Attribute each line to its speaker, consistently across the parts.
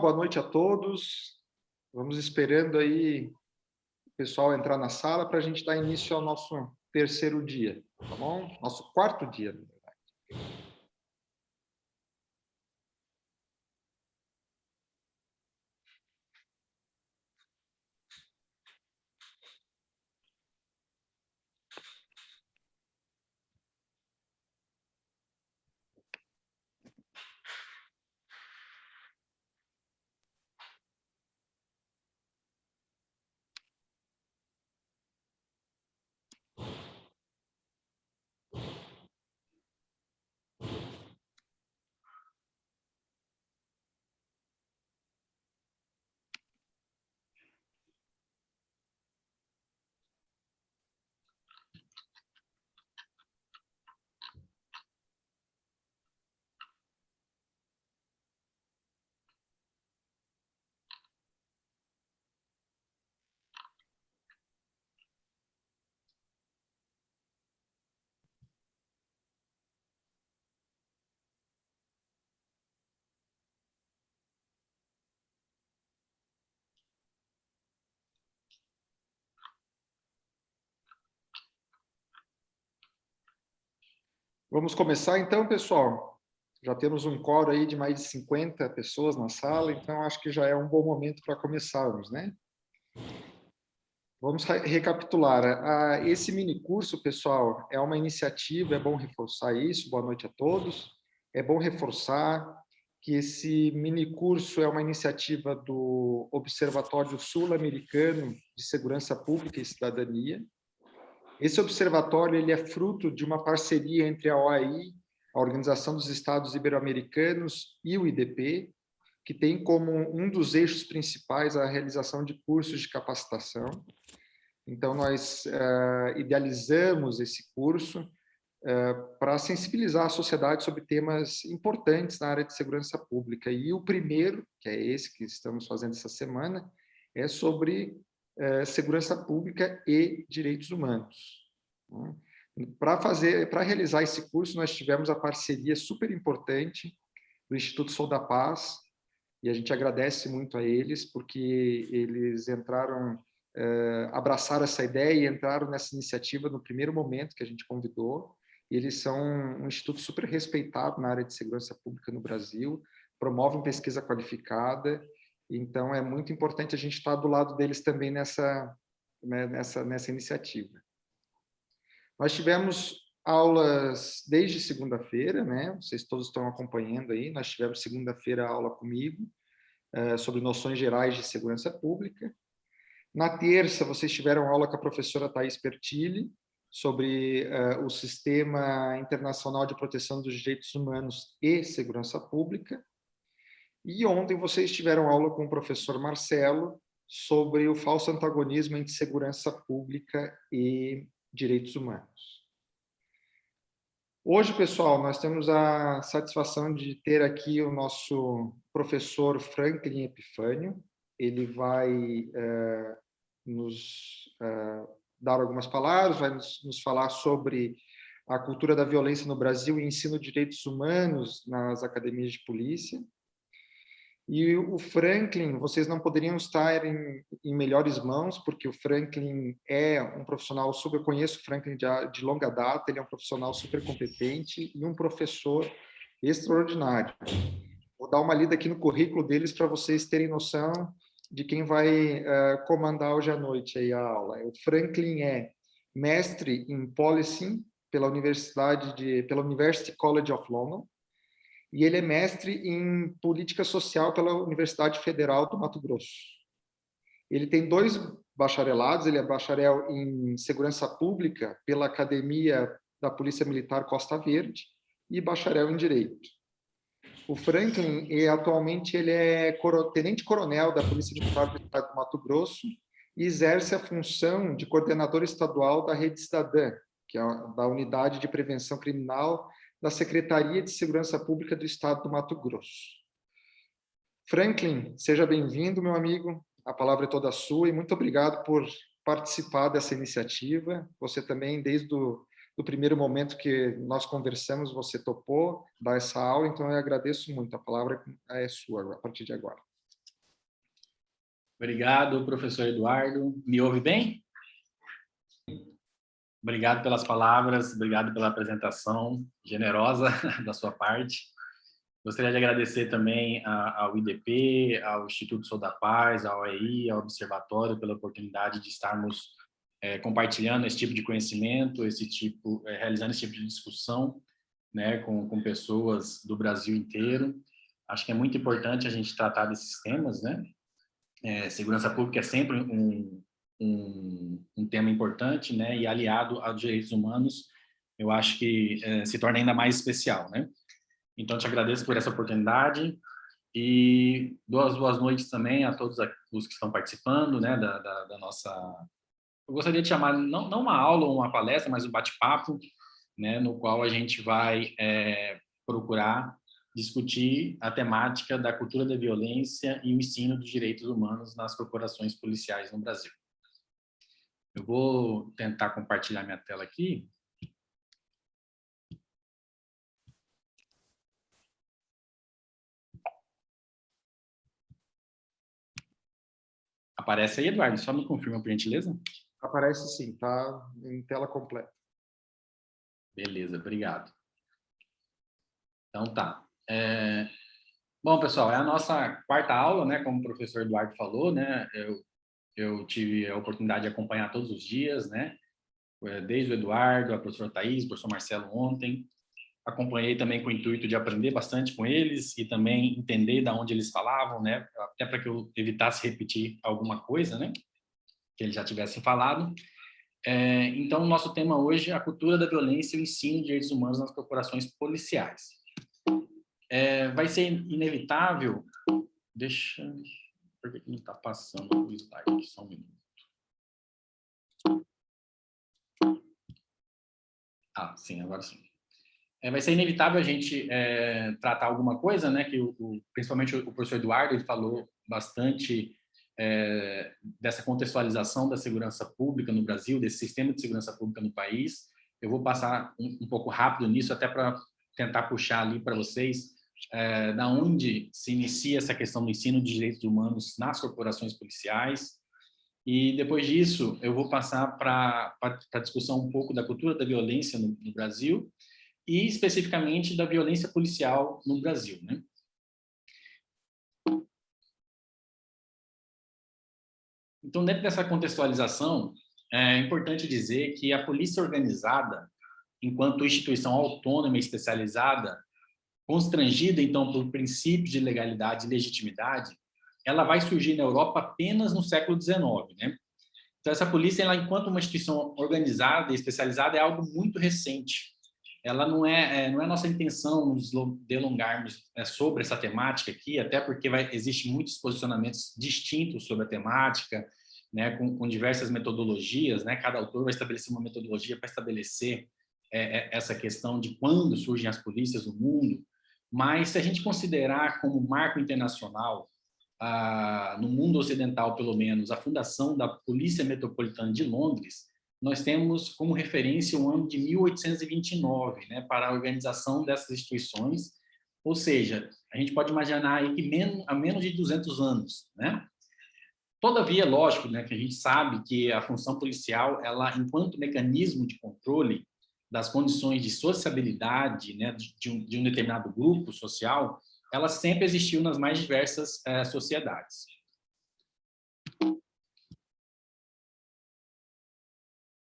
Speaker 1: Boa noite a todos. Vamos esperando aí o pessoal entrar na sala para a gente dar início ao nosso terceiro dia, tá bom? Nosso quarto dia. Vamos começar então, pessoal. Já temos um coro aí de mais de 50 pessoas na sala, então acho que já é um bom momento para começarmos, né? Vamos recapitular. Esse mini curso, pessoal, é uma iniciativa, é bom reforçar isso. Boa noite a todos. É bom reforçar que esse mini curso é uma iniciativa do Observatório Sul-Americano de Segurança Pública e Cidadania. Esse observatório ele é fruto de uma parceria entre a OAI, a Organização dos Estados Ibero-Americanos, e o IDP, que tem como um dos eixos principais a realização de cursos de capacitação. Então, nós idealizamos esse curso para sensibilizar a sociedade sobre temas importantes na área de segurança pública. E o primeiro, que é esse que estamos fazendo essa semana, é sobre segurança pública e direitos humanos. Para realizar esse curso, nós tivemos a parceria super importante do Instituto Sou da Paz, e a gente agradece muito a eles, porque eles abraçaram essa ideia e entraram nessa iniciativa no primeiro momento que a gente convidou. Eles são um instituto super respeitado na área de segurança pública no Brasil, promovem pesquisa qualificada, então é muito importante a gente estar do lado deles também nessa iniciativa. Nós tivemos aulas desde segunda-feira, né? Vocês todos estão acompanhando aí. Nós tivemos segunda-feira aula comigo sobre noções gerais de segurança pública. Na terça, vocês tiveram aula com a professora Thais Pertilli sobre o Sistema Internacional de Proteção dos Direitos Humanos e Segurança Pública. E ontem vocês tiveram aula com o professor Marcelo sobre o falso antagonismo entre segurança pública e direitos humanos. Hoje, pessoal, nós temos a satisfação de ter aqui o nosso professor Franklin Epifânio. Ele vai nos dar algumas palavras, vai nos falar sobre a cultura da violência no Brasil e ensino de direitos humanos nas academias de polícia. E o Franklin, vocês não poderiam estar em melhores mãos, porque o Franklin é um profissional eu conheço o Franklin de longa data, ele é um profissional super competente e um professor extraordinário. Vou dar uma lida aqui no currículo deles para vocês terem noção de quem vai comandar hoje à noite aí a aula. O Franklin é mestre em Policing pela University College of London, e ele é mestre em política social pela Universidade Federal do Mato Grosso. Ele tem 2 bacharelados, ele é bacharel em segurança pública pela Academia da Polícia Militar Costa Verde e bacharel em direito. O Franklin, atualmente, ele é tenente-coronel da Polícia Militar do Estado do Mato Grosso e exerce a função de coordenador estadual da Rede Cidadã, que é da Unidade de Prevenção Criminal da Secretaria de Segurança Pública do Estado do Mato Grosso. Franklin, seja bem-vindo, meu amigo. A palavra é toda sua e muito obrigado por participar dessa iniciativa. Você também, desde o primeiro momento que nós conversamos, você topou dar essa aula, então eu agradeço muito. A palavra é sua a partir de agora.
Speaker 2: Obrigado, professor Eduardo. Me ouve bem? Obrigado pelas palavras, obrigado pela apresentação generosa da sua parte. Gostaria de agradecer também ao IDP, ao Instituto Sou da Paz, ao AEI, ao Observatório, pela oportunidade de estarmos compartilhando esse tipo de conhecimento, realizando esse tipo de discussão, né, com pessoas do Brasil inteiro. Acho que é muito importante a gente tratar desses temas, né? Segurança pública é sempre um tema importante, né? E aliado aos direitos humanos, eu acho que se torna ainda mais especial, né? Então, te agradeço por essa oportunidade e dou as boas noites também a todos os que estão participando, né, da nossa... Eu gostaria de chamar, não uma aula ou uma palestra, mas um bate-papo, né, no qual a gente vai procurar discutir a temática da cultura da violência e o ensino dos direitos humanos nas corporações policiais no Brasil. Eu vou tentar compartilhar minha tela aqui. Aparece aí, Eduardo? Só me confirma, por gentileza.
Speaker 1: Aparece sim, tá em tela completa.
Speaker 2: Beleza, obrigado. Então tá. Bom, pessoal, é a nossa quarta aula, né? Como o professor Eduardo falou, né? Eu tive a oportunidade de acompanhar todos os dias, né? Desde o Eduardo, a professora Thaís, o professor Marcelo ontem. Acompanhei também com o intuito de aprender bastante com eles e também entender de onde eles falavam, né? Até para que eu evitasse repetir alguma coisa, né? Que eles já tivessem falado. Então, o nosso tema hoje é a cultura da violência e o ensino de direitos humanos nas corporações policiais. Vai ser inevitável... Deixa... Por que não está passando o slide? Só um minuto. Ah, sim, agora sim. Vai ser inevitável a gente tratar alguma coisa, né? Que principalmente o professor Eduardo ele falou bastante dessa contextualização da segurança pública no Brasil, desse sistema de segurança pública no país. Eu vou passar um pouco rápido nisso, até para tentar puxar ali para vocês da onde se inicia essa questão do ensino de direitos humanos nas corporações policiais. E depois disso, eu vou passar para a discussão um pouco da cultura da violência no Brasil e especificamente da violência policial no Brasil, né? Então, dentro dessa contextualização, é importante dizer que a polícia organizada, enquanto instituição autônoma e especializada, constrangida, então, por princípios de legalidade e legitimidade, ela vai surgir na Europa apenas no século XIX, né? Então, essa polícia, ela, enquanto uma instituição organizada e especializada, é algo muito recente. Ela não é nossa intenção nos delongarmos sobre essa temática aqui, até porque existem muitos posicionamentos distintos sobre a temática, né, com diversas metodologias, né? Cada autor vai estabelecer uma metodologia para estabelecer essa questão de quando surgem as polícias no mundo, mas se a gente considerar como marco internacional, no mundo ocidental, pelo menos, a fundação da Polícia Metropolitana de Londres, nós temos como referência o ano de 1829, né, para a organização dessas instituições, ou seja, a gente pode imaginar aí que há menos de 200 anos, né? Todavia, lógico, né, que a gente sabe que a função policial, ela, enquanto mecanismo de controle das condições de sociabilidade, né, de um determinado grupo social, ela sempre existiu nas mais diversas sociedades.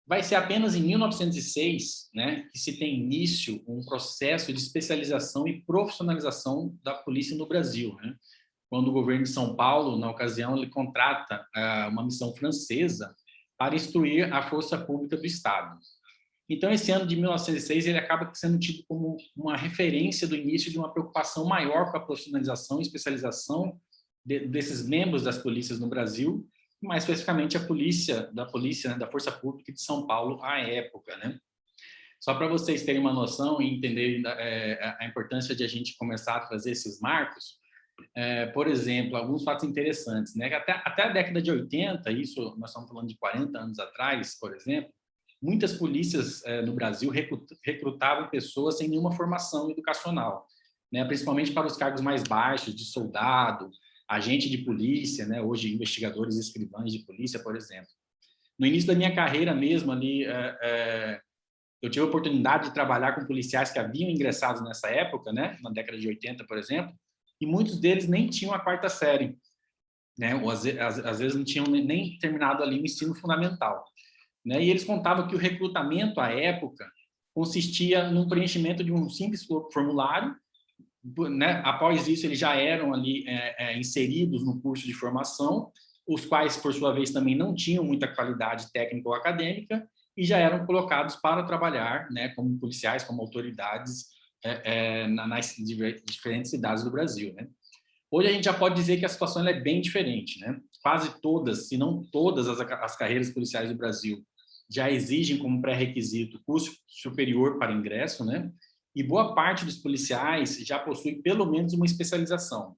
Speaker 2: Vai ser apenas em 1906, né, que se tem início um processo de especialização e profissionalização da polícia no Brasil, né? Quando o governo de São Paulo, na ocasião, ele contrata uma missão francesa para instruir a força pública do Estado. Então, esse ano de 1906, ele acaba sendo tido como uma referência do início de uma preocupação maior com a profissionalização e especialização desses membros das polícias no Brasil, mais especificamente a polícia, né, da Força Pública de São Paulo à época, né? Só para vocês terem uma noção e entenderem a importância de a gente começar a trazer esses marcos, por exemplo, alguns fatos interessantes, né? Até a década de 80, isso nós estamos falando de 40 anos atrás, por exemplo, muitas polícias no Brasil recrutavam pessoas sem nenhuma formação educacional, né? Principalmente para os cargos mais baixos, de soldado, agente de polícia, né? Hoje investigadores e escrivães de polícia, por exemplo. No início da minha carreira mesmo ali, eu tive a oportunidade de trabalhar com policiais que haviam ingressado nessa época, né? Na década de 80, por exemplo, e muitos deles nem tinham a 4ª série, né? Ou às vezes não tinham nem terminado ali o ensino fundamental, né? E eles contavam que o recrutamento à época consistia no preenchimento de um simples formulário, né? Após isso, eles já eram ali inseridos no curso de formação, os quais, por sua vez, também não tinham muita qualidade técnica ou acadêmica, e já eram colocados para trabalhar, né, como policiais, como autoridades nas diferentes cidades do Brasil, né? Hoje a gente já pode dizer que a situação é bem diferente, né? Quase todas, se não todas as carreiras policiais do Brasil já exigem como pré-requisito curso superior para ingresso, né? E boa parte dos policiais já possui pelo menos uma especialização,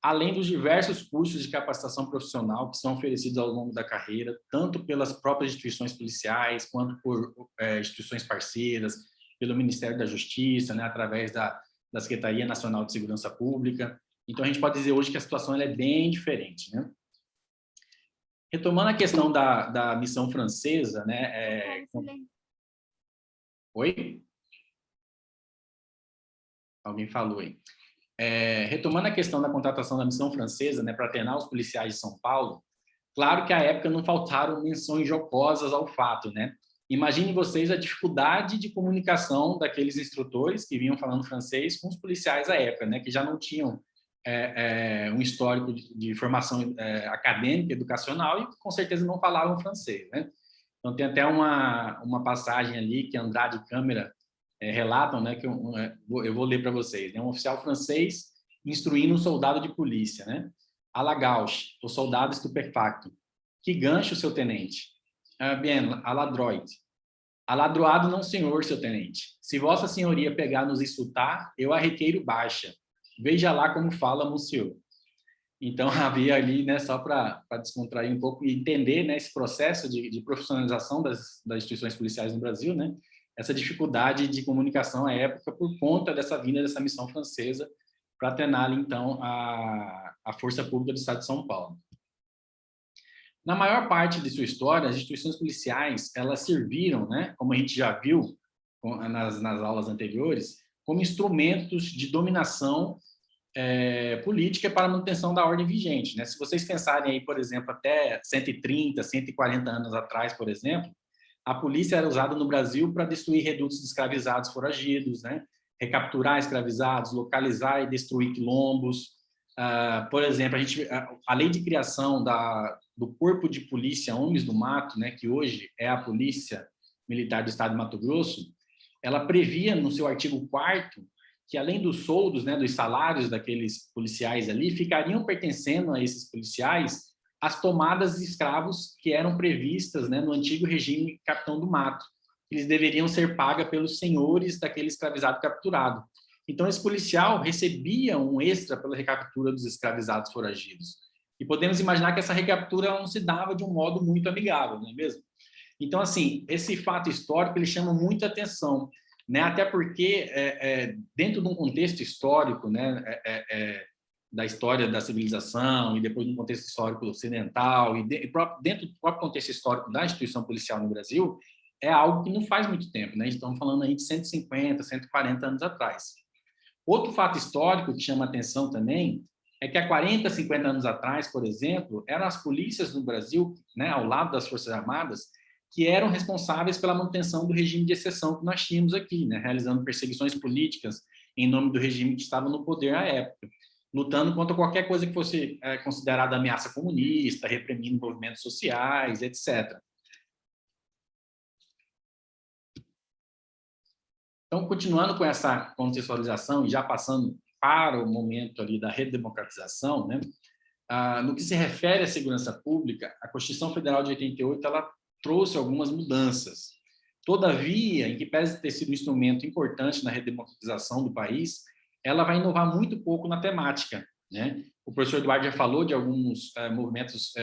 Speaker 2: além dos diversos cursos de capacitação profissional que são oferecidos ao longo da carreira, tanto pelas próprias instituições policiais, quanto por instituições parceiras, pelo Ministério da Justiça, né, através da Secretaria Nacional de Segurança Pública. Então, a gente pode dizer hoje que a situação ela é bem diferente, né? Retomando a questão da missão francesa, né? Oi? Alguém falou aí. Retomando a questão da contratação da missão francesa, né, para treinar os policiais de São Paulo, claro que à época não faltaram menções jocosas ao fato, né? Imagine vocês a dificuldade de comunicação daqueles instrutores que vinham falando francês com os policiais à época, né, que já não tinham um histórico de formação acadêmica, educacional, e com certeza não falavam francês, né? Então tem até uma passagem ali que Andrade e Câmara relatam, né, que eu vou ler para vocês, né? Um oficial francês instruindo um soldado de polícia, né? À la gauche, o soldado estupefacto. Que gancho, seu tenente? Bien, à la droite. Aladroado não, senhor, seu tenente. Se vossa senhoria pegar nos insultar, eu a requeiro baixa. Veja lá como fala, monsieur. Então, havia ali, né, só para descontrair um pouco e entender, né, esse processo de profissionalização das instituições policiais no Brasil, né, essa dificuldade de comunicação à época por conta dessa vinda dessa missão francesa para treinar ali, então, a Força Pública do Estado de São Paulo. Na maior parte de sua história, as instituições policiais, elas serviram, né, como a gente já viu nas aulas anteriores, como instrumentos de dominação política para a manutenção da ordem vigente, né? Se vocês pensarem aí, por exemplo, até 130, 140 anos atrás, por exemplo, a polícia era usada no Brasil para destruir redutos de escravizados foragidos, né? Recapturar escravizados, localizar e destruir quilombos. Por exemplo, a lei de criação do Corpo de Polícia Homens do Mato, né, que hoje é a Polícia Militar do Estado de Mato Grosso, ela previa no seu artigo 4º que, além dos soldos, né, dos salários daqueles policiais ali, ficariam pertencendo a esses policiais as tomadas de escravos que eram previstas, né, no antigo regime Capitão do Mato. Eles deveriam ser pagas pelos senhores daquele escravizado capturado. Então, esse policial recebia um extra pela recaptura dos escravizados foragidos. E podemos imaginar que essa recaptura não se dava de um modo muito amigável, não é mesmo? Então, assim, esse fato histórico ele chama muita atenção, né? Até porque, dentro de um contexto histórico, né, da história da civilização e depois de um contexto histórico ocidental e dentro do próprio contexto histórico da instituição policial no Brasil, é algo que não faz muito tempo, né? Estamos falando aí de 150, 140 anos atrás. Outro fato histórico que chama atenção também é que há 40, 50 anos atrás, por exemplo, eram as polícias no Brasil, né, ao lado das Forças Armadas, que eram responsáveis pela manutenção do regime de exceção que nós tínhamos aqui, né, realizando perseguições políticas em nome do regime que estava no poder à época, lutando contra qualquer coisa que fosse considerada ameaça comunista, reprimindo movimentos sociais, etc. Então, continuando com essa contextualização e já passando para o momento ali da redemocratização, né? No que se refere à segurança pública, a Constituição Federal de 88 ela trouxe algumas mudanças. Todavia, em que pese ter sido um instrumento importante na redemocratização do país, ela vai inovar muito pouco na temática, né? O professor Eduardo já falou de alguns movimentos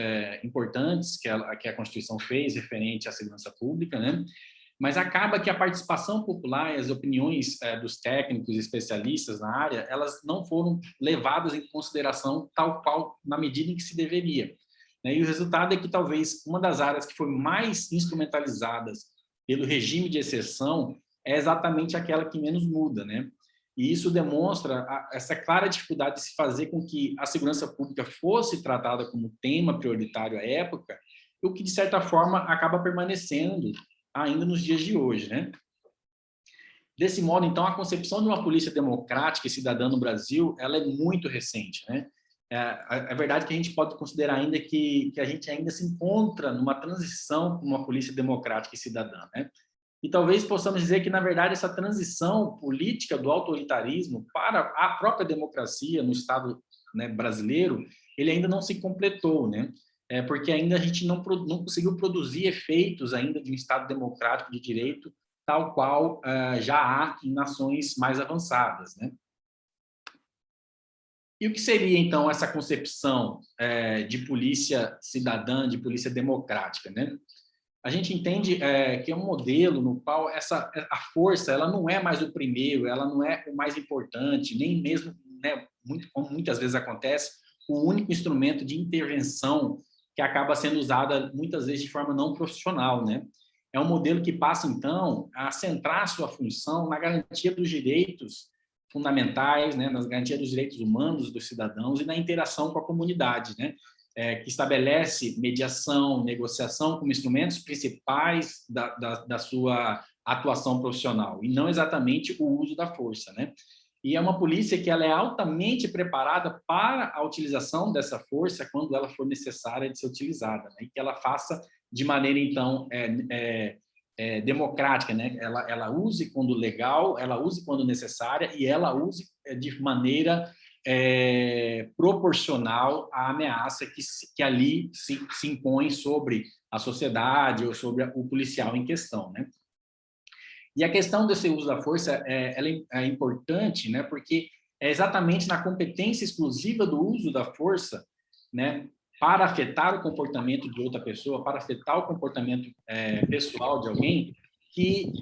Speaker 2: importantes que a Constituição fez referente à segurança pública, né? mas acaba que a participação popular e as opiniões dos técnicos e especialistas na área, elas não foram levadas em consideração tal qual na medida em que se deveria, né? E o resultado é que talvez uma das áreas que foi mais instrumentalizadas pelo regime de exceção é exatamente aquela que menos muda, né? E isso demonstra essa clara dificuldade de se fazer com que a segurança pública fosse tratada como tema prioritário à época, o que, de certa forma, acaba permanecendo ainda nos dias de hoje, né? Desse modo, então, a concepção de uma polícia democrática e cidadã no Brasil, ela é muito recente, né? É verdade que a gente pode considerar ainda que a gente ainda se encontra numa transição com uma polícia democrática e cidadã, né? E talvez possamos dizer que, na verdade, essa transição política do autoritarismo para a própria democracia no Estado, né, brasileiro, ele ainda não se completou, né? Porque ainda a gente não conseguiu produzir efeitos ainda de um Estado democrático de direito, tal qual já há em nações mais avançadas, né? E o que seria, então, essa concepção de polícia cidadã, de polícia democrática, né? A gente entende que é um modelo no qual a força ela não é mais o primeiro, ela não é o mais importante, nem mesmo, né, como muitas vezes acontece, o único instrumento de intervenção que acaba sendo usada muitas vezes de forma não profissional, né? É um modelo que passa, então, a centrar sua função na garantia dos direitos fundamentais, né, nas garantias dos direitos humanos dos cidadãos e na interação com a comunidade, né? Que estabelece mediação, negociação como instrumentos principais da sua atuação profissional, e não exatamente o uso da força, né? E é uma polícia que ela é altamente preparada para a utilização dessa força quando ela for necessária de ser utilizada, né? E que ela faça de maneira, então, democrática, né? Ela use quando legal, ela use quando necessária e ela use de maneira proporcional à ameaça que ali se impõe sobre a sociedade ou sobre o policial em questão, né? E a questão desse uso da força ela é importante, né? Porque é exatamente na competência exclusiva do uso da força, né, para afetar o comportamento de outra pessoa, para afetar o comportamento pessoal de alguém, que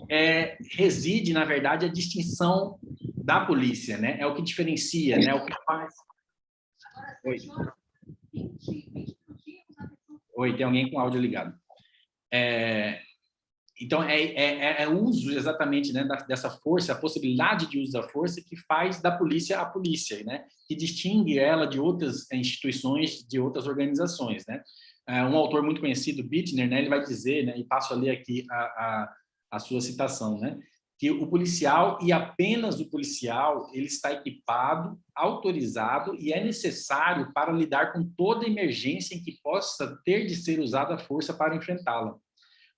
Speaker 2: reside, na verdade, a distinção da polícia, né? É o que diferencia, né? O que faz. Oi. Oi, tem alguém com áudio ligado. Então, o uso exatamente, né, dessa força, a possibilidade de uso da força que faz da polícia a polícia, né? Que distingue ela de outras instituições, de outras organizações, né? Um autor muito conhecido, Bittner, né, ele vai dizer, né, e passo a ler aqui a sua citação, né? Que o policial, e apenas o policial, ele está equipado, autorizado e é necessário para lidar com toda emergência em que possa ter de ser usada a força para enfrentá-la.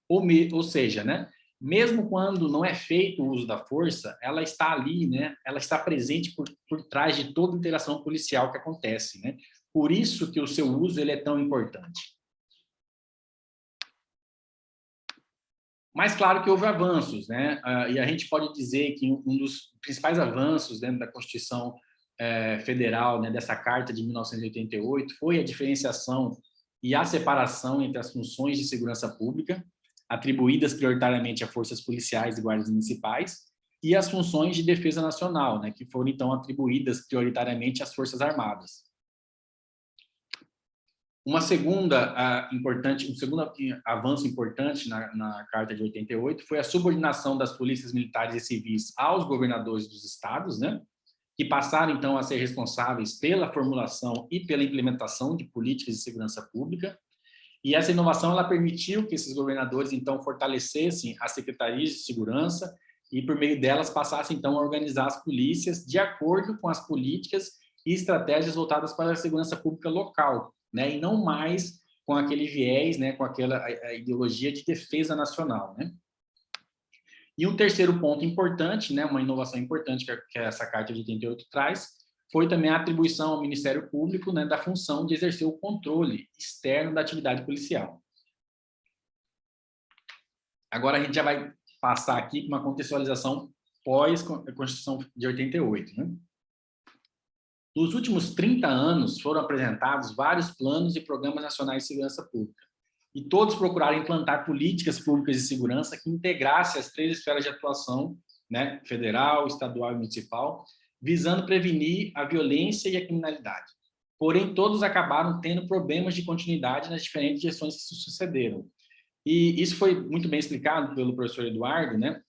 Speaker 2: Ou seja, né, mesmo quando não é feito o uso da força, ela está ali, né, ela está presente por trás de toda interação policial que acontece, né? Por isso que o seu uso ele é tão importante. Mas claro que houve avanços, né? E a gente pode dizer que um dos principais avanços dentro da Constituição Federal, né, dessa Carta de 1988, foi a diferenciação e a separação entre as funções de segurança pública, atribuídas prioritariamente a forças policiais e guardas municipais, e as funções de defesa nacional, né, que foram então atribuídas prioritariamente às Forças Armadas. Um segundo avanço importante na Carta de 88 foi a subordinação das polícias militares e civis aos governadores dos estados, né, que passaram, então, a ser responsáveis pela formulação e pela implementação de políticas de segurança pública. E essa inovação ela permitiu que esses governadores, então, fortalecessem as secretarias de segurança e, por meio delas, passassem, então, a organizar as polícias de acordo com as políticas e estratégias voltadas para a segurança pública local, né? E não mais com aquele viés, né? Com aquela a ideologia de defesa nacional, né? E um terceiro ponto importante, né? Uma inovação importante que essa Carta de 88 traz, foi também a atribuição ao Ministério Público, né, da função de exercer o controle externo da atividade policial. Agora a gente já vai passar aqui com uma contextualização pós-Constituição de 88. Né? Nos últimos 30 anos, foram apresentados vários planos e programas nacionais de segurança pública. e todos procuraram implantar políticas públicas de segurança que integrassem as 3 esferas de atuação, né, federal, estadual e municipal, visando prevenir a violência e a criminalidade. Porém, todos acabaram tendo problemas de continuidade nas diferentes gestões que se sucederam. E isso foi muito bem explicado pelo professor Eduardo, né,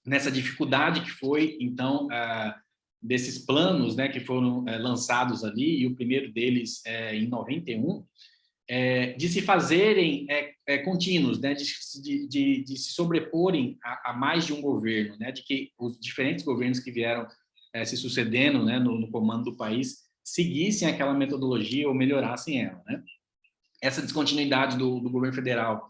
Speaker 2: nessa dificuldade que foi, então, desses planos, né, que foram lançados ali, e o primeiro deles em 91, de se fazerem contínuos, né, de se sobreporem a mais de um governo, né, de que os diferentes governos que vieram se sucedendo, né, no comando do país seguissem aquela metodologia ou melhorassem ela, né? Essa descontinuidade do governo federal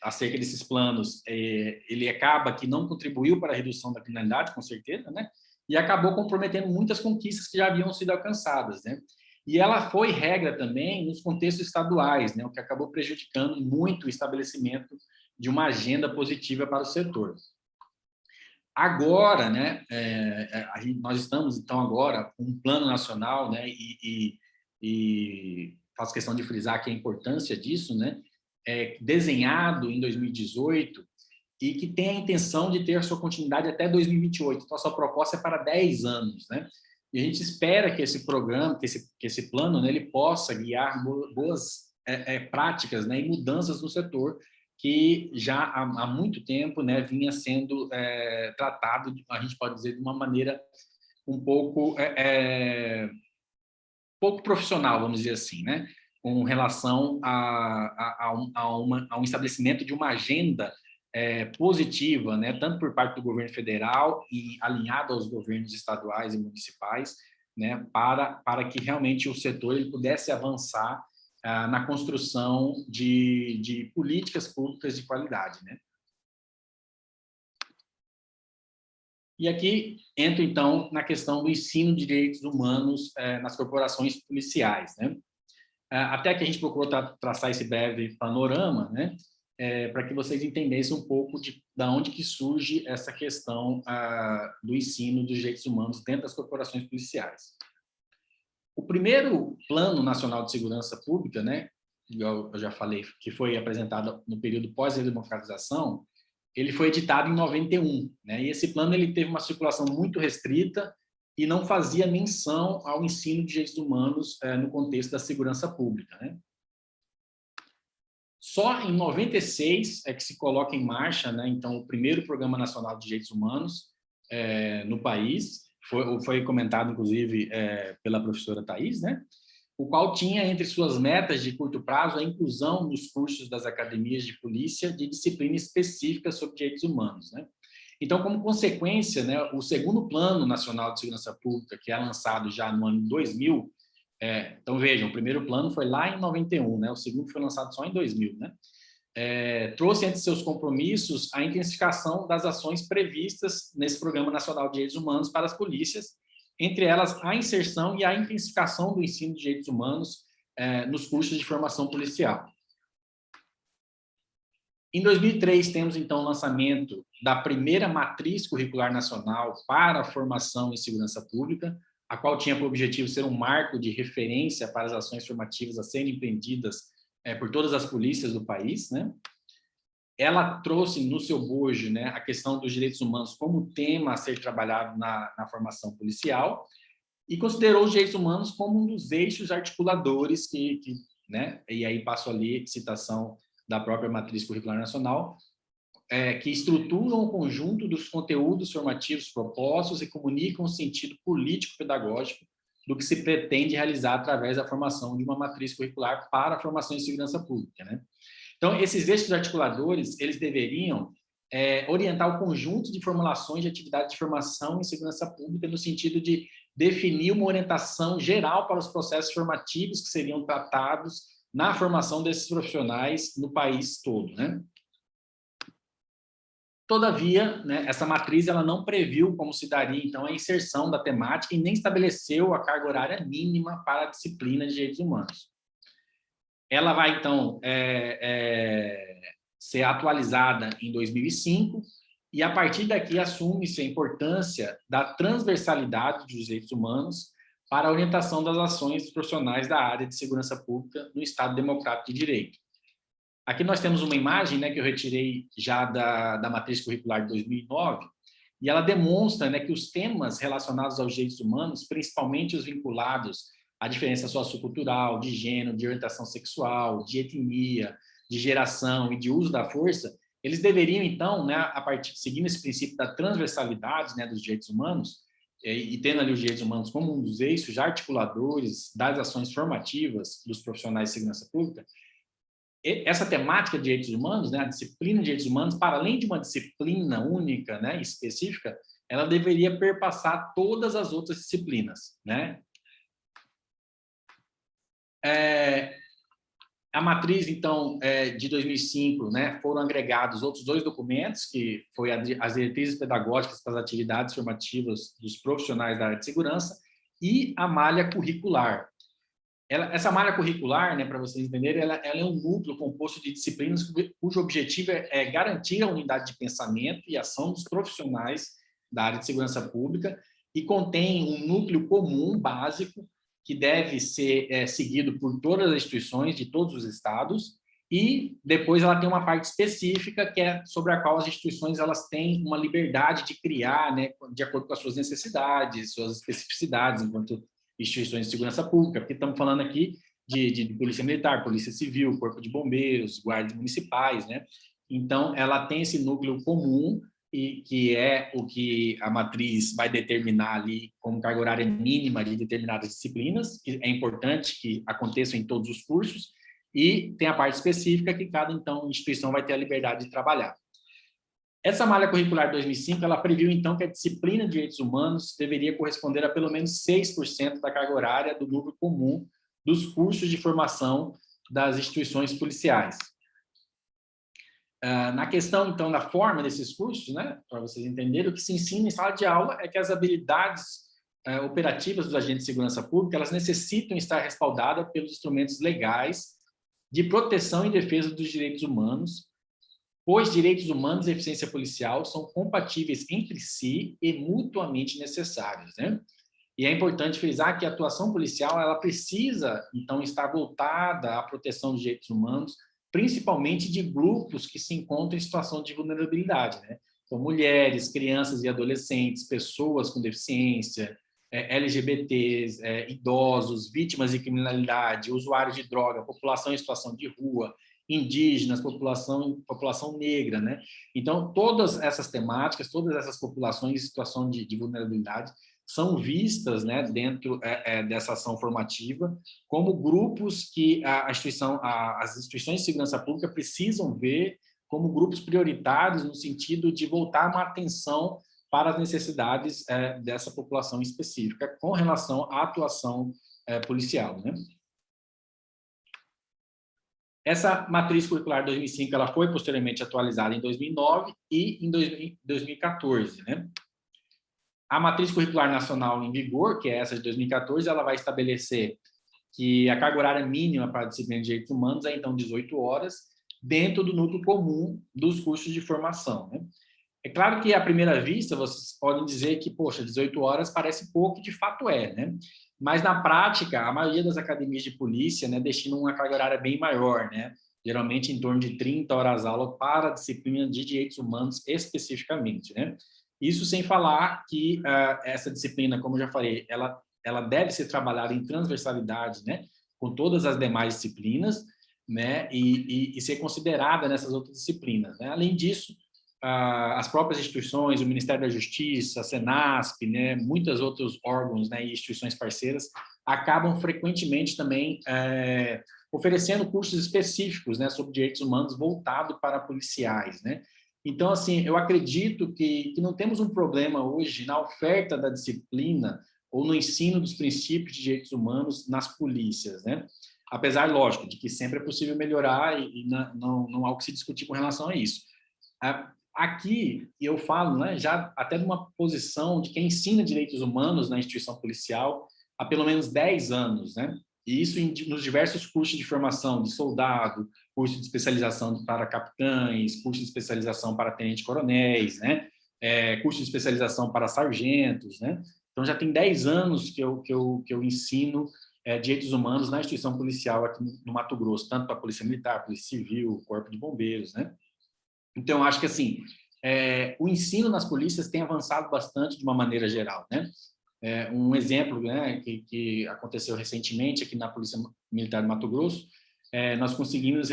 Speaker 2: acerca desses planos, ele acaba que não contribuiu para a redução da criminalidade, com certeza, né? E acabou comprometendo muitas conquistas que já haviam sido alcançadas, né? E ela foi regra também nos contextos estaduais, né? O que acabou prejudicando muito o estabelecimento de uma agenda positiva para o setor. Agora, né, nós estamos, então, agora com um plano nacional, né, e faço questão de frisar aqui a importância disso, né, desenhado em 2018 e que tem a intenção de ter a sua continuidade até 2028. Então, a sua proposta é para 10 anos, né? E a gente espera que esse programa, que esse plano, né, ele possa guiar boas práticas, né, e mudanças no setor que já há muito tempo, né, vinha sendo tratado, a gente pode dizer, de uma maneira um pouco pouco profissional, vamos dizer assim, né, com relação a um estabelecimento de uma agenda positiva, né, tanto por parte do governo federal e alinhado aos governos estaduais e municipais, né, para que realmente o setor ele pudesse avançar na construção de políticas públicas de qualidade, né? E aqui entro, então, na questão do ensino de direitos humanos nas corporações policiais, né? Até que a gente procurou traçar esse breve panorama, né? Para que vocês entendessem um pouco de onde que surge essa questão do ensino dos direitos humanos dentro das corporações policiais. O primeiro Plano Nacional de Segurança Pública, né, eu já falei, que foi apresentado no período pós-democratização, ele foi editado em 91, né, e esse plano ele teve uma circulação muito restrita e não fazia menção ao ensino de direitos humanos no contexto da segurança pública, né. Só em 96 é que se coloca em marcha, né, então, o primeiro Programa Nacional de Direitos Humanos no país. Foi comentado, inclusive, pela professora Thais, né? O qual tinha entre suas metas de curto prazo a inclusão nos cursos das academias de polícia de disciplina específica sobre direitos humanos, né? Então, como consequência, né, o segundo Plano Nacional de Segurança Pública, que é lançado já no ano 2000, então vejam, o primeiro plano foi lá em 91, né? O segundo foi lançado só em 2000, né? Trouxe entre seus compromissos a intensificação das ações previstas nesse Programa Nacional de Direitos Humanos para as polícias, entre elas a inserção e a intensificação do ensino de direitos humanos nos cursos de formação policial. Em 2003, temos, então, o lançamento da primeira matriz curricular nacional para a formação em segurança pública, a qual tinha por objetivo ser um marco de referência para as ações formativas a serem empreendidas por todas as polícias do país, né? Ela trouxe no seu bojo, né, a questão dos direitos humanos como tema a ser trabalhado na formação policial e considerou os direitos humanos como um dos eixos articuladores né, e aí passo ali citação da própria Matriz Curricular Nacional, que estruturam o conjunto dos conteúdos formativos propostos e comunicam o sentido político-pedagógico do que se pretende realizar através da formação de uma matriz curricular para a formação em segurança pública, né? Então, esses eixos articuladores, eles deveriam orientar o conjunto de formulações de atividade de formação em segurança pública no sentido de definir uma orientação geral para os processos formativos que seriam tratados na formação desses profissionais no país todo, né? Todavia, né, essa matriz ela não previu como se daria, então, a inserção da temática e nem estabeleceu a carga horária mínima para a disciplina de direitos humanos. Ela vai, então, ser atualizada em 2005 e, a partir daqui, assume-se a importância da transversalidade dos direitos humanos para a orientação das ações dos profissionais da área de segurança pública no Estado Democrático de Direito. Aqui nós temos uma imagem, né, que eu retirei já da matriz curricular de 2009, e ela demonstra, né, que os temas relacionados aos direitos humanos, principalmente os vinculados à diferença sociocultural, de gênero, de orientação sexual, de etnia, de geração e de uso da força, eles deveriam, então, né, a partir, seguindo esse princípio da transversalidade, né, dos direitos humanos, e tendo ali os direitos humanos como um dos eixos articuladores das ações formativas dos profissionais de segurança pública, essa temática de direitos humanos, né, a disciplina de direitos humanos, para além de uma disciplina única, né, específica, ela deveria perpassar todas as outras disciplinas, né? A matriz, então, de 2005, né, foram agregados outros 2 documentos, que foi as diretrizes pedagógicas para as atividades formativas dos profissionais da área de segurança e a malha curricular. Essa malha curricular, né, para vocês entenderem, ela é um núcleo composto de disciplinas cujo objetivo é garantir a unidade de pensamento e ação dos profissionais da área de segurança pública e contém um núcleo comum, básico, que deve ser seguido por todas as instituições de todos os estados, e depois ela tem uma parte específica que é sobre a qual as instituições elas têm uma liberdade de criar, né, de acordo com as suas necessidades, suas especificidades, enquanto instituições de segurança pública, porque estamos falando aqui de polícia militar, polícia civil, corpo de bombeiros, guardas municipais, né? Então, ela tem esse núcleo comum, e que é o que a matriz vai determinar ali como carga horária mínima de determinadas disciplinas, que é importante que aconteçam em todos os cursos, e tem a parte específica que cada, então, instituição vai ter a liberdade de trabalhar. Essa malha curricular de 2005, ela previu, então, que a disciplina de direitos humanos deveria corresponder a pelo menos 6% da carga horária do núcleo comum dos cursos de formação das instituições policiais. Na questão, então, da forma desses cursos, né, para vocês entenderem, o que se ensina em sala de aula é que as habilidades operativas dos agentes de segurança pública, elas necessitam estar respaldadas pelos instrumentos legais de proteção e defesa dos direitos humanos, pois direitos humanos e eficiência policial são compatíveis entre si e mutuamente necessários, né? E é importante frisar que a atuação policial ela precisa, então, estar voltada à proteção dos direitos humanos, principalmente de grupos que se encontram em situação de vulnerabilidade, né? Então, mulheres, crianças e adolescentes, pessoas com deficiência, LGBTs, idosos, vítimas de criminalidade, usuários de droga, população em situação de rua, indígenas, população negra, né? Então, todas essas temáticas, todas essas populações em situação de vulnerabilidade são vistas, né, dentro dessa ação formativa como grupos que as instituições de segurança pública precisam ver como grupos prioritários no sentido de voltar uma atenção para as necessidades dessa população específica com relação à atuação policial, né? Essa matriz curricular 2005 ela foi posteriormente atualizada em 2009 e em 2014, né? A matriz curricular nacional em vigor, que é essa de 2014, ela vai estabelecer que a carga horária mínima para a disciplina de direitos humanos é, então, 18 horas, dentro do núcleo comum dos cursos de formação, né? É claro que, à primeira vista, vocês podem dizer que, poxa, 18 horas parece pouco, de fato é, né? Mas, na prática, a maioria das academias de polícia, né, destinam uma carga horária bem maior, né? Geralmente em torno de 30 horas-aula para a disciplina de direitos humanos especificamente, né? Isso sem falar que essa disciplina, como eu já falei, ela deve ser trabalhada em transversalidade, né? Com todas as demais disciplinas, né? E ser considerada nessas outras disciplinas, né? Além disso, as próprias instituições, o Ministério da Justiça, a Senasp, né, muitos outros órgãos, né, e instituições parceiras acabam frequentemente também oferecendo cursos específicos, né, sobre direitos humanos voltado para policiais, né? Então, assim, eu acredito que não temos um problema hoje na oferta da disciplina ou no ensino dos princípios de direitos humanos nas polícias, né? Apesar, lógico, de que sempre é possível melhorar e não há o que se discutir com relação a isso. Aqui, eu falo, né, já até de uma posição de quem ensina direitos humanos na instituição policial há pelo menos 10 anos, né? E isso nos diversos cursos de formação de soldado, curso de especialização para capitães, curso de especialização para tenente-coronéis, né? Curso de especialização para sargentos, né? Então, já tem 10 anos que eu ensino direitos humanos na instituição policial aqui no Mato Grosso, tanto para a Polícia Militar, Polícia Civil, Corpo de Bombeiros, né? Então, eu acho que, assim, o ensino nas polícias tem avançado bastante de uma maneira geral, né? Um exemplo, né, que aconteceu recentemente aqui na Polícia Militar do Mato Grosso, nós conseguimos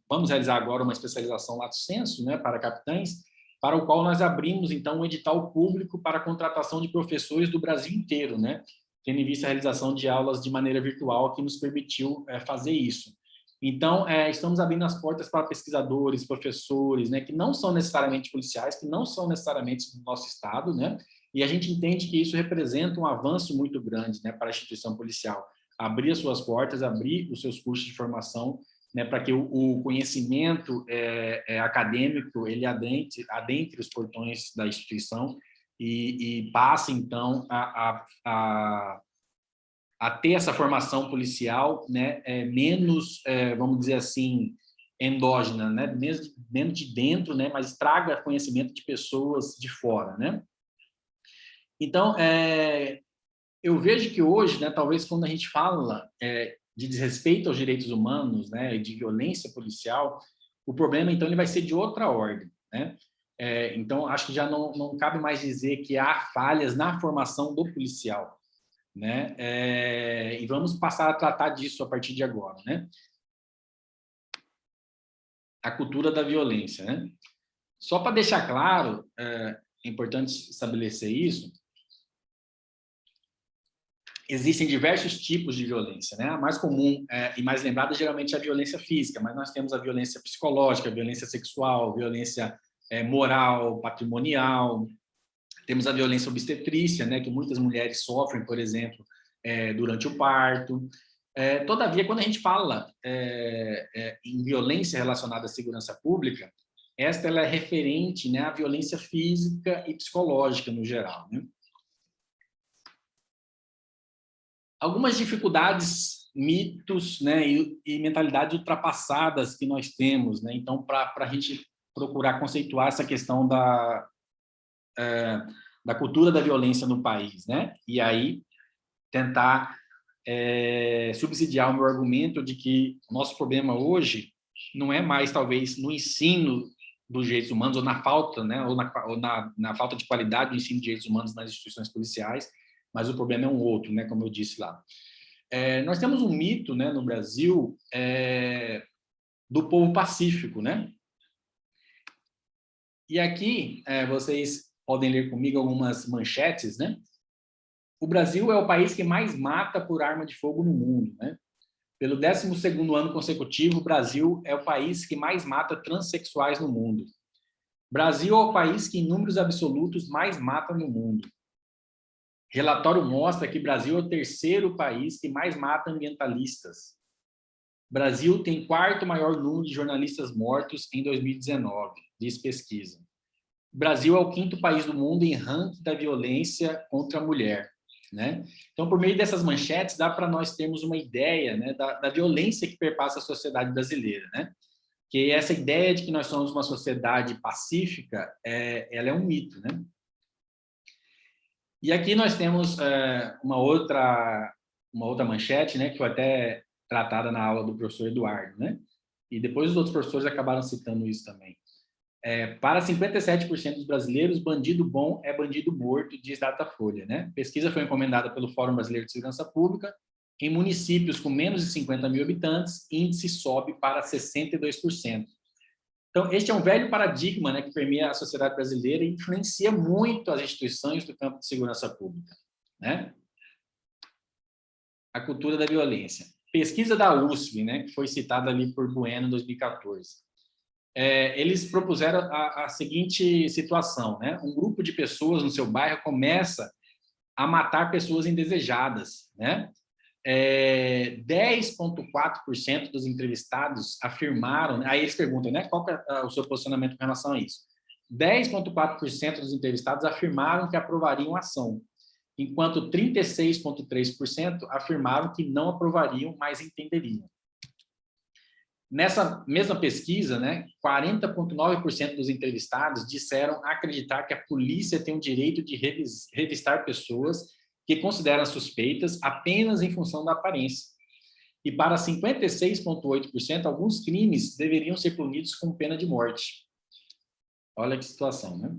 Speaker 2: vamos realizar agora uma especialização lato sensu, né, para capitães, para o qual nós abrimos, então, um edital público para a contratação de professores do Brasil inteiro, né, tendo em vista a realização de aulas de maneira virtual, que nos permitiu fazer isso. Então, estamos abrindo as portas para pesquisadores, professores, né, que não são necessariamente policiais, que não são necessariamente do nosso estado, né, e a gente entende que isso representa um avanço muito grande, né, para a instituição policial. Abrir as suas portas, abrir os seus cursos de formação, né, para que o conhecimento acadêmico ele adentre os portões da instituição e passe, então, a ter essa formação policial, né, menos, vamos dizer assim, endógena, né, menos de dentro, né, mas traga conhecimento de pessoas de fora, né? Então, eu vejo que hoje, né, talvez quando a gente fala de desrespeito aos direitos humanos, né, e de violência policial, o problema, então, ele vai ser de outra ordem, né? Então, acho que já não cabe mais dizer que há falhas na formação do policial, né? E vamos passar a tratar disso a partir de agora, né? A cultura da violência, né? Só para deixar claro, é importante estabelecer isso, existem diversos tipos de violência, né? A mais comum e mais lembrada geralmente é a violência física, mas nós temos a violência psicológica, a violência sexual, violência moral, patrimonial, temos a violência obstetrícia, né, que muitas mulheres sofrem, por exemplo, durante o parto. Todavia, quando a gente fala em violência relacionada à segurança pública, ela é referente, né, à violência física e psicológica no geral, né? Algumas dificuldades, mitos, né, e mentalidades ultrapassadas que nós temos, né? Então, para a gente procurar conceituar essa questão da cultura da violência no país, né? E aí tentar subsidiar o meu argumento de que o nosso problema hoje não é mais, talvez, no ensino dos direitos humanos, ou na falta, né, ou na falta de qualidade do ensino de direitos humanos nas instituições policiais, mas o problema é um outro, né, como eu disse lá. Nós temos um mito, né, no Brasil, do povo pacífico, né? E aqui, vocês podem ler comigo algumas manchetes, né? O Brasil é o país que mais mata por arma de fogo no mundo, né? Pelo 12º ano consecutivo, o Brasil é o país que mais mata transexuais no mundo. Brasil é o país que, em números absolutos, mais mata no mundo. Relatório mostra que Brasil é o 3º país que mais mata ambientalistas. Brasil tem 4º maior número de jornalistas mortos em 2019, diz pesquisa. Brasil é o 5º país do mundo em ranking da violência contra a mulher, né? Então, por meio dessas manchetes, dá para nós termos uma ideia, né, da violência que perpassa a sociedade brasileira, né? Que essa ideia de que nós somos uma sociedade pacífica, ela é um mito, né? E aqui nós temos uma outra manchete, né, que foi até tratada na aula do professor Eduardo, né? E depois os outros professores acabaram citando isso também. Para 57% dos brasileiros, bandido bom é bandido morto, diz Datafolha, né? Pesquisa foi encomendada pelo Fórum Brasileiro de Segurança Pública. Em municípios com menos de 50 mil habitantes, índice sobe para 62%. Então, este é um velho paradigma, né, que permeia a sociedade brasileira e influencia muito as instituições do campo de segurança pública, né? A cultura da violência. Pesquisa da USP, né, que foi citada ali por Bueno em 2014. Eles propuseram a seguinte situação, né? Um grupo de pessoas no seu bairro começa a matar pessoas indesejadas, né? 10,4% dos entrevistados afirmaram, aí eles perguntam, né, qual que é o seu posicionamento com relação a isso? 10,4% dos entrevistados afirmaram que aprovariam a ação, enquanto 36,3% afirmaram que não aprovariam, mas entenderiam. Nessa mesma pesquisa, né, 40,9% dos entrevistados disseram acreditar que a polícia tem o direito de revistar pessoas que consideram suspeitas apenas em função da aparência. E para 56,8%, alguns crimes deveriam ser punidos com pena de morte. Olha que situação, né?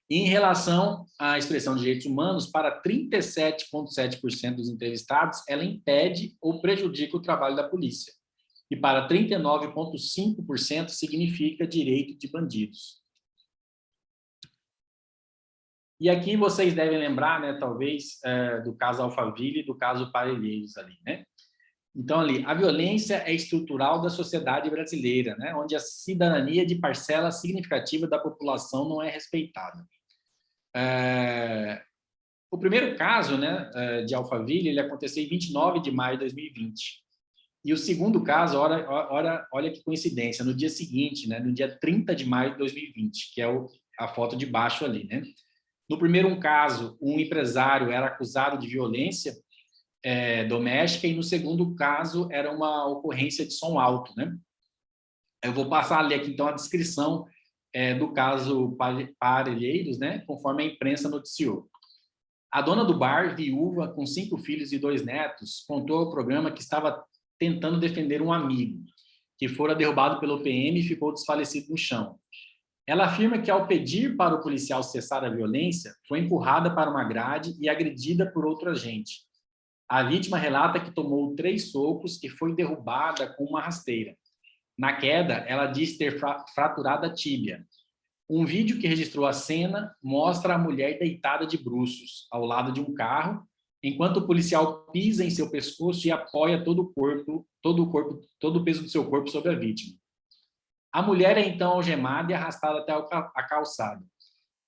Speaker 2: E em relação à expressão de direitos humanos, para 37,7% dos entrevistados, ela impede ou prejudica o trabalho da polícia. E para 39,5% significa direito de bandidos. E aqui vocês devem lembrar, né, talvez, do caso Alphaville e do caso Parelheiros ali, né? Então, ali, a violência é estrutural da sociedade brasileira, né, onde a cidadania de parcela significativa da população não é respeitada. O primeiro caso, né, de Alphaville, ele aconteceu em 29 de maio de 2020. E o segundo caso, olha que coincidência, no dia seguinte, né, no dia 30 de maio de 2020, que é a foto de baixo ali, né? No primeiro caso, um empresário era acusado de violência doméstica, e no segundo caso era uma ocorrência de som alto, né? Eu vou passar ali aqui, então, a descrição do caso Parelheiros, né? Conforme a imprensa noticiou. A dona do bar, viúva, com 5 filhos e 2 netos, contou ao programa que estava tentando defender um amigo, que fora derrubado pelo PM e ficou desfalecido no chão. Ela afirma que, ao pedir para o policial cessar a violência, foi empurrada para uma grade e agredida por outro agente. A vítima relata que tomou 3 socos e foi derrubada com uma rasteira. Na queda, ela diz ter fraturado a tíbia. Um vídeo que registrou a cena mostra a mulher deitada de bruços, ao lado de um carro, enquanto o policial pisa em seu pescoço e apoia todo o peso do seu corpo sobre a vítima. A mulher é então algemada e arrastada até a calçada.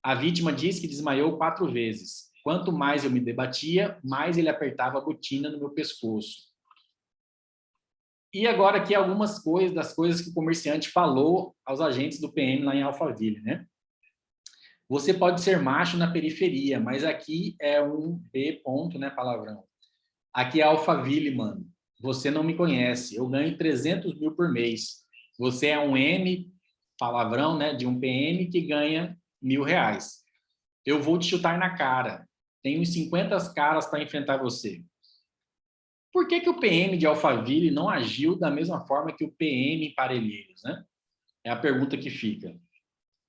Speaker 2: A vítima diz que desmaiou 4 vezes. Quanto mais eu me debatia, mais ele apertava a botina no meu pescoço. E agora aqui algumas das coisas que o comerciante falou aos agentes do PM lá em Alphaville, né? Você pode ser macho na periferia, mas aqui é um B ponto, né, palavrão. Aqui é Alphaville, mano. Você não me conhece. Eu ganho 300 mil por mês. Você é um M, palavrão, né, de um PM que ganha R$1.000. Eu vou te chutar na cara. Tenho 50 caras para enfrentar você. Por que o PM de Alphaville não agiu da mesma forma que o PM em Parelheiros, né? É a pergunta que fica.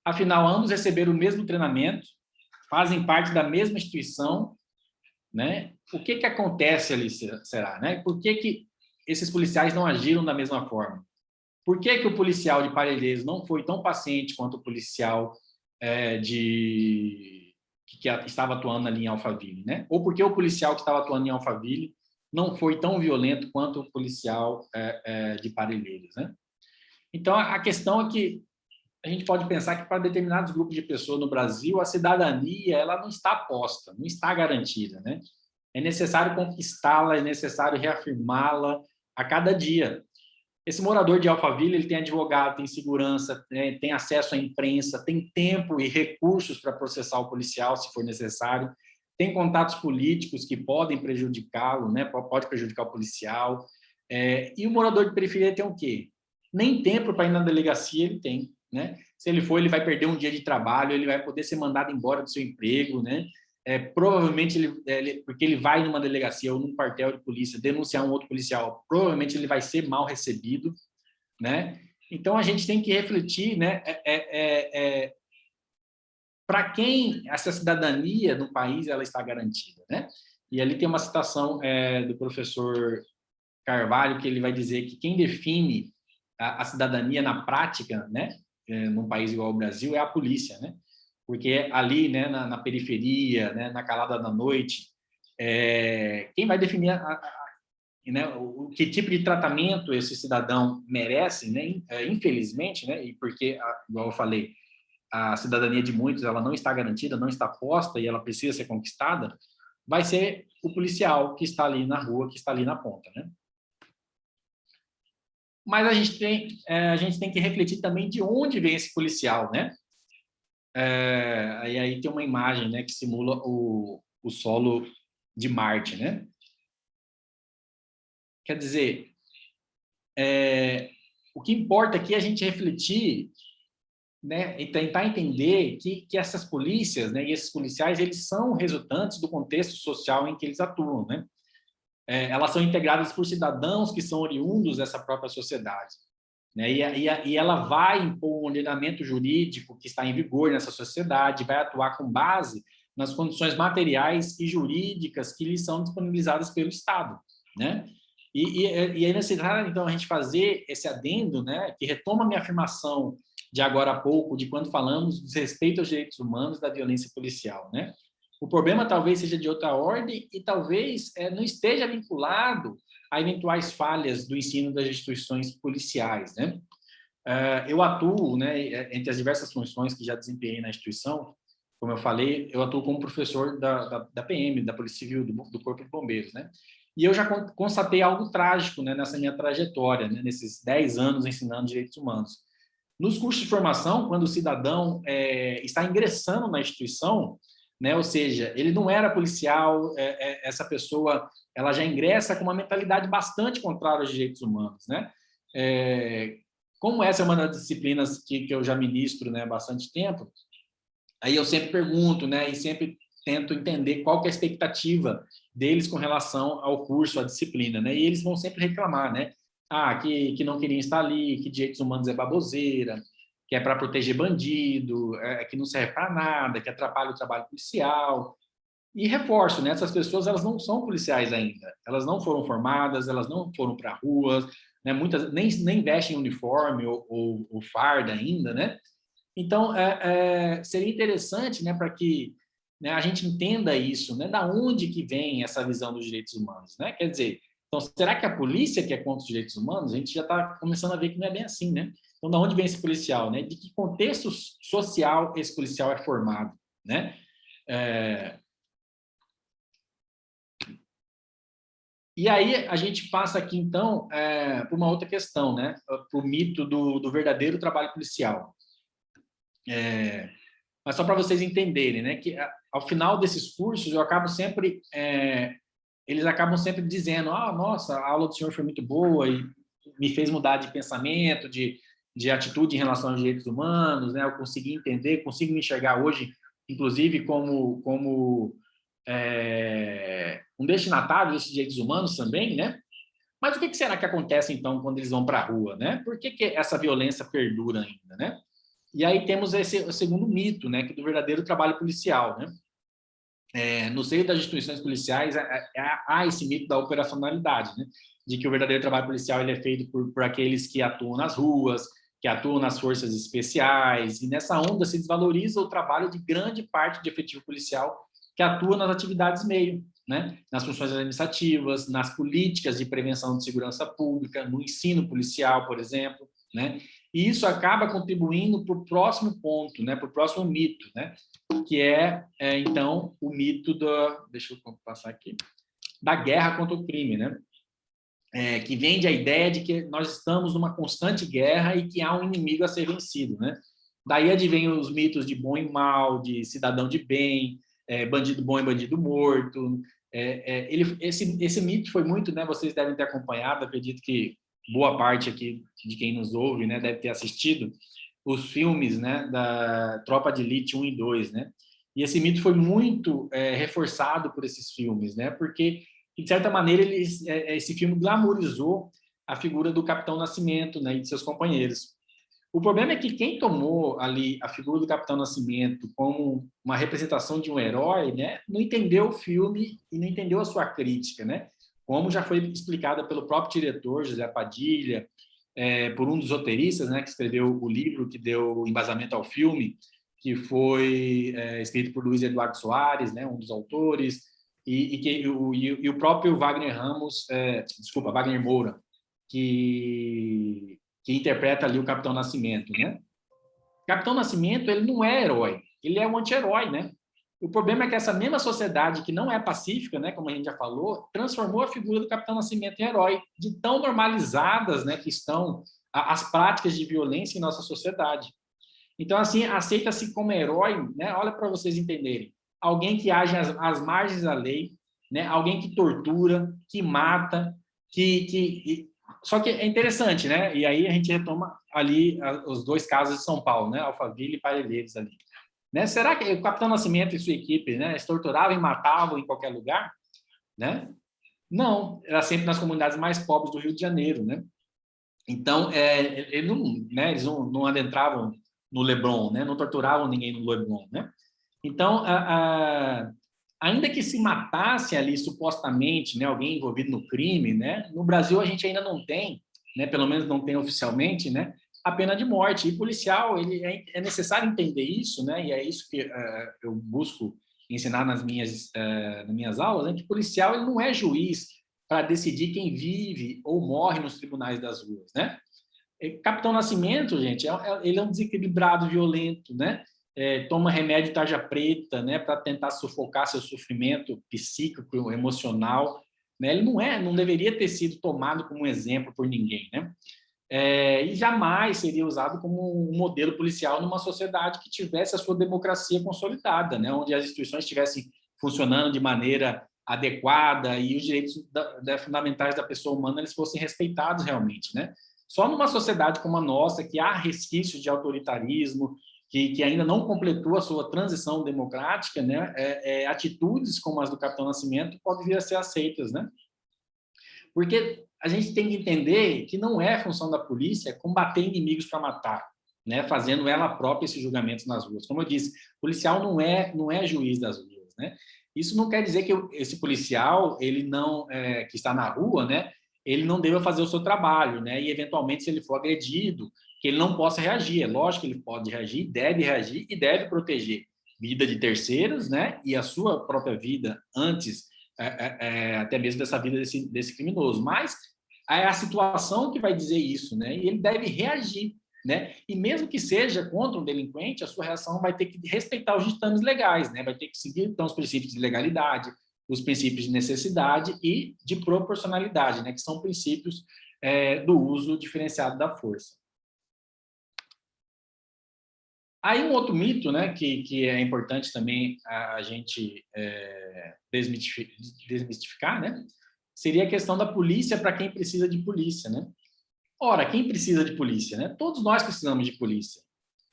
Speaker 2: Afinal, ambos receberam o mesmo treinamento, fazem parte da mesma instituição, né? O que acontece ali, será, né? Por que esses policiais não agiram da mesma forma? Por que o policial de Parelheiros não foi tão paciente quanto o policial que estava atuando ali em Alphaville, né? Ou por que o policial que estava atuando em Alphaville não foi tão violento quanto o policial de Parelheiros, né? Então, a questão é que a gente pode pensar que para determinados grupos de pessoas no Brasil, a cidadania ela não está posta, não está garantida, né? É necessário conquistá-la, é necessário reafirmá-la a cada dia. Esse morador de Alphaville, ele tem advogado, tem segurança, tem acesso à imprensa, tem tempo e recursos para processar o policial, se for necessário, tem contatos políticos que podem prejudicá-lo, né? Pode prejudicar o policial. E o morador de periferia tem o quê? Nem tempo para ir na delegacia ele tem, né? Se ele for, ele vai perder um dia de trabalho, ele vai poder ser mandado embora do seu emprego, né? Provavelmente, porque ele vai numa delegacia ou num quartel de polícia denunciar um outro policial, provavelmente ele vai ser mal recebido, né? Então, a gente tem que refletir, né? Para quem essa cidadania no país ela está garantida, né? E ali tem uma citação do professor Carvalho, que ele vai dizer que quem define a cidadania na prática, né? Num país igual ao Brasil, é a polícia, né? Porque ali, né, na periferia, né, na calada da noite, quem vai definir né, que tipo de tratamento esse cidadão merece, né, infelizmente, né, e porque, igual eu falei, a cidadania de muitos ela não está garantida, não está posta e ela precisa ser conquistada, vai ser o policial que está ali na rua, que está ali na ponta, né? Mas a gente tem que refletir também de onde vem esse policial, né? E aí tem uma imagem, né, que simula o solo de Marte, né? Quer dizer, o que importa aqui é a gente refletir né, e tentar entender que essas polícias, né, e esses policiais, eles são resultantes do contexto social em que eles atuam, né? Elas são integradas por cidadãos que são oriundos dessa própria sociedade, né? E ela vai impor um ordenamento jurídico que está em vigor nessa sociedade, vai atuar com base nas condições materiais e jurídicas que lhes são disponibilizadas pelo Estado, né? E é necessário, então, a gente fazer esse adendo, né, que retoma a minha afirmação de agora há pouco, de quando falamos do respeito aos direitos humanos da violência policial, né? O problema talvez seja de outra ordem e talvez não esteja vinculado a eventuais falhas do ensino das instituições policiais, né? Eu atuo, né, entre as diversas funções que já desempenhei na instituição, como eu falei, eu atuo como professor da PM, da Polícia Civil, do Corpo de Bombeiros, né? E eu já constatei algo trágico, né, nessa minha trajetória, né, nesses 10 anos ensinando direitos humanos. Nos cursos de formação, quando o cidadão está ingressando na instituição, né, ou seja, ele não era policial, essa pessoa ela já ingressa com uma mentalidade bastante contrária aos direitos humanos, né? Como essa é uma das disciplinas que eu já ministro, né, há bastante tempo, aí eu sempre pergunto, né, e sempre tento entender qual que é a expectativa deles com relação ao curso, à disciplina, né? E eles vão sempre reclamar, né? Que não queriam estar ali, que direitos humanos é baboseira, que é para proteger bandido, que não serve para nada, que atrapalha o trabalho policial. E reforço, né? Essas pessoas elas não são policiais ainda, elas não foram formadas, elas não foram para ruas, né? Muitas nem vestem uniforme ou farda ainda, né? Então, seria interessante, né, para que, né, a gente entenda isso, né, da onde que vem essa visão dos direitos humanos, né? Quer dizer, então, será que a polícia que é contra os direitos humanos? A gente já está começando a ver que não é bem assim, né? Então, da onde vem esse policial, né? De que contexto social esse policial é formado, né? E aí a gente passa aqui, então, para uma outra questão, né? Para o mito do verdadeiro trabalho policial. Mas só para vocês entenderem, né, que ao final desses cursos eu acabo sempre, eles acabam sempre dizendo, nossa, a aula do senhor foi muito boa e me fez mudar de pensamento, de atitude em relação aos direitos humanos, né, eu consegui entender, consigo me enxergar hoje, inclusive como um destinatário desses direitos humanos também, né? Mas o que será que acontece então quando eles vão para a rua, né? Por que essa violência perdura ainda, né? E aí temos esse segundo mito, né, que é do verdadeiro trabalho policial, né? No seio das instituições policiais há esse mito da operacionalidade, né? De que o verdadeiro trabalho policial ele é feito por aqueles que atuam nas ruas, que atuam nas forças especiais, e nessa onda se desvaloriza o trabalho de grande parte do efetivo policial que atua nas atividades meio, né? Nas funções administrativas, nas políticas de prevenção de segurança pública, no ensino policial, por exemplo, né? E isso acaba contribuindo para o próximo ponto, né? Para o próximo mito, né? Que então, o mito deixa eu passar aqui, da guerra contra o crime, né? Que vende a ideia de que nós estamos numa constante guerra e que há um inimigo a ser vencido, né? Daí advêm os mitos de bom e mal, de cidadão de bem, bandido bom e bandido morto. Esse mito foi muito, né? Vocês devem ter acompanhado, acredito que boa parte aqui de quem nos ouve, né, deve ter assistido os filmes, né, da Tropa de Elite 1 e 2, né? E esse mito foi muito reforçado por esses filmes, né? Porque de certa maneira esse filme glamorizou a figura do Capitão Nascimento, né, e de seus companheiros. O problema é que quem tomou ali a figura do Capitão Nascimento como uma representação de um herói, né, não entendeu o filme e não entendeu a sua crítica, né? Como já foi explicada pelo próprio diretor, José Padilha, por um dos roteiristas, né, que escreveu o livro que deu embasamento ao filme, que foi escrito por Luiz Eduardo Soares, né, um dos autores, e o próprio Wagner Ramos, Wagner Moura, que interpreta ali o Capitão Nascimento, né? Capitão Nascimento, ele não é herói, ele é um anti-herói, né? O problema é que essa mesma sociedade que não é pacífica, né, como a gente já falou, transformou a figura do Capitão Nascimento em herói, de tão normalizadas, né, que estão as práticas de violência em nossa sociedade. Então, assim, aceita-se como herói, né? Olha para vocês entenderem. Alguém que age às margens da lei, né? Alguém que tortura, que mata, que só que é interessante, né? E aí a gente retoma ali os dois casos de São Paulo, né? Alphaville e Parelheiros ali. Né? Será que o Capitão Nascimento e sua equipe, né, se torturavam e matavam em qualquer lugar? Né? Não, era sempre nas comunidades mais pobres do Rio de Janeiro, né? Então, ele não, né, eles não adentravam no Leblon, né? Não torturavam ninguém no Leblon, né? Então, ainda que se matasse ali supostamente, né, alguém envolvido no crime, né? No Brasil a gente ainda não tem, né? Pelo menos não tem oficialmente, né? A pena de morte. E policial, ele é necessário entender isso, né? E é isso que eu busco ensinar nas minhas aulas, né? Que policial ele não é juiz para decidir quem vive ou morre nos tribunais das ruas, né? Capitão Nascimento, gente, ele é um desequilibrado violento, né? Toma remédio tarja preta, né, para tentar sufocar seu sofrimento psíquico, emocional, né? Ele não deveria ter sido tomado como um exemplo por ninguém, né? E jamais seria usado como um modelo policial numa sociedade que tivesse a sua democracia consolidada, né? Onde as instituições estivessem funcionando de maneira adequada e os direitos fundamentais da pessoa humana eles fossem respeitados realmente, né? Só numa sociedade como a nossa, que há resquícios de autoritarismo, que ainda não completou a sua transição democrática, né? Atitudes como as do Capitão Nascimento podem vir a ser aceitas, né? Porque a gente tem que entender que não é função da polícia combater inimigos para matar, né? Fazendo ela própria esses julgamentos nas ruas. Como eu disse, o policial não é juiz das ruas, né? Isso não quer dizer que esse policial, ele não que está na rua, né? Ele não deva fazer o seu trabalho, né? E eventualmente, se ele for agredido, que ele não possa reagir. É lógico que ele pode reagir e deve proteger vida de terceiros, né? E a sua própria vida antes até mesmo dessa vida desse criminoso. Mas é a situação que vai dizer isso, né? E ele deve reagir, né? E mesmo que seja contra um delinquente, a sua reação vai ter que respeitar os ditames legais, né? Vai ter que seguir então os princípios de legalidade, os princípios de necessidade e de proporcionalidade, né? Que são princípios do uso diferenciado da força. Aí um outro mito, né, que é importante também a gente desmistificar, né, seria a questão da polícia para quem precisa de polícia, né? Ora, quem precisa de polícia, né? Todos nós precisamos de polícia,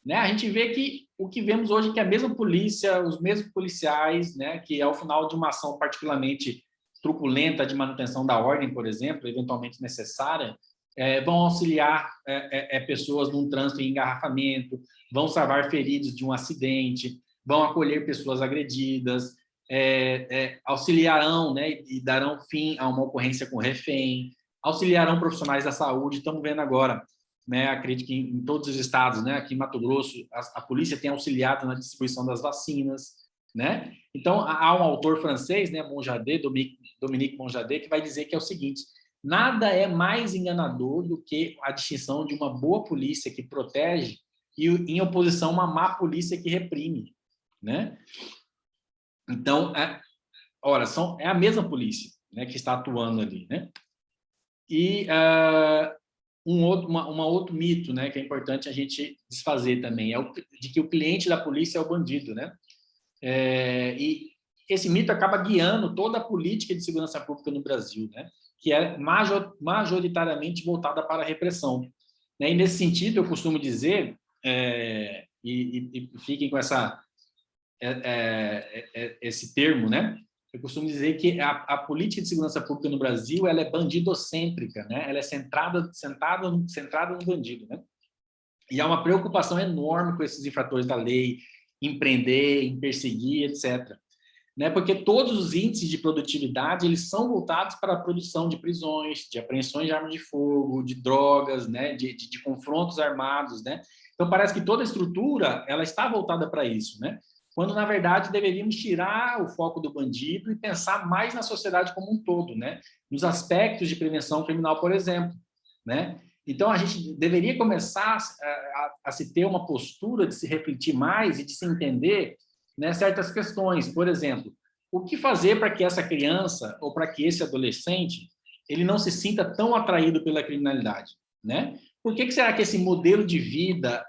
Speaker 2: né? A gente vê que o que vemos hoje é que a mesma polícia, os mesmos policiais, né, que ao final de uma ação particularmente truculenta de manutenção da ordem, por exemplo, eventualmente necessária, vão auxiliar pessoas num trânsito em engarrafamento, vão salvar feridos de um acidente, vão acolher pessoas agredidas, auxiliarão, né, e darão fim a uma ocorrência com refém, auxiliarão profissionais da saúde. Estamos vendo agora, né, acredito que em todos os estados, né, aqui em Mato Grosso, a polícia tem auxiliado na distribuição das vacinas, né? Então, há um autor francês, né, Monjardet, Dominique Monjardet, que vai dizer que é o seguinte: nada é mais enganador do que a distinção de uma boa polícia que protege e, em oposição, uma má polícia que reprime, né? Então, ora, é a mesma polícia, né, que está atuando ali, né? E um outro mito, né, que é importante a gente desfazer também, de que o cliente da polícia é o bandido, né? E esse mito acaba guiando toda a política de segurança pública no Brasil, né? Que é majoritariamente voltada para a repressão, né? E nesse sentido, eu costumo dizer, e fiquem com esse termo, né? Eu costumo dizer que a política de segurança pública no Brasil ela é bandidocêntrica, né? Ela é centrada no bandido, né? E há uma preocupação enorme com esses infratores da lei, em prender, em perseguir, etc. Né? Porque todos os índices de produtividade eles são voltados para a produção de prisões, de apreensões de armas de fogo, de drogas, né? de confrontos armados, né? Então parece que toda a estrutura ela está voltada para isso, né? Quando na verdade deveríamos tirar o foco do bandido e pensar mais na sociedade como um todo, né? Nos aspectos de prevenção criminal, por exemplo, né? Então a gente deveria começar a se ter uma postura de se refletir mais e de se entender, né, certas questões. Por exemplo, o que fazer para que essa criança ou para que esse adolescente ele não se sinta tão atraído pela criminalidade, né? Por que será que esse modelo de vida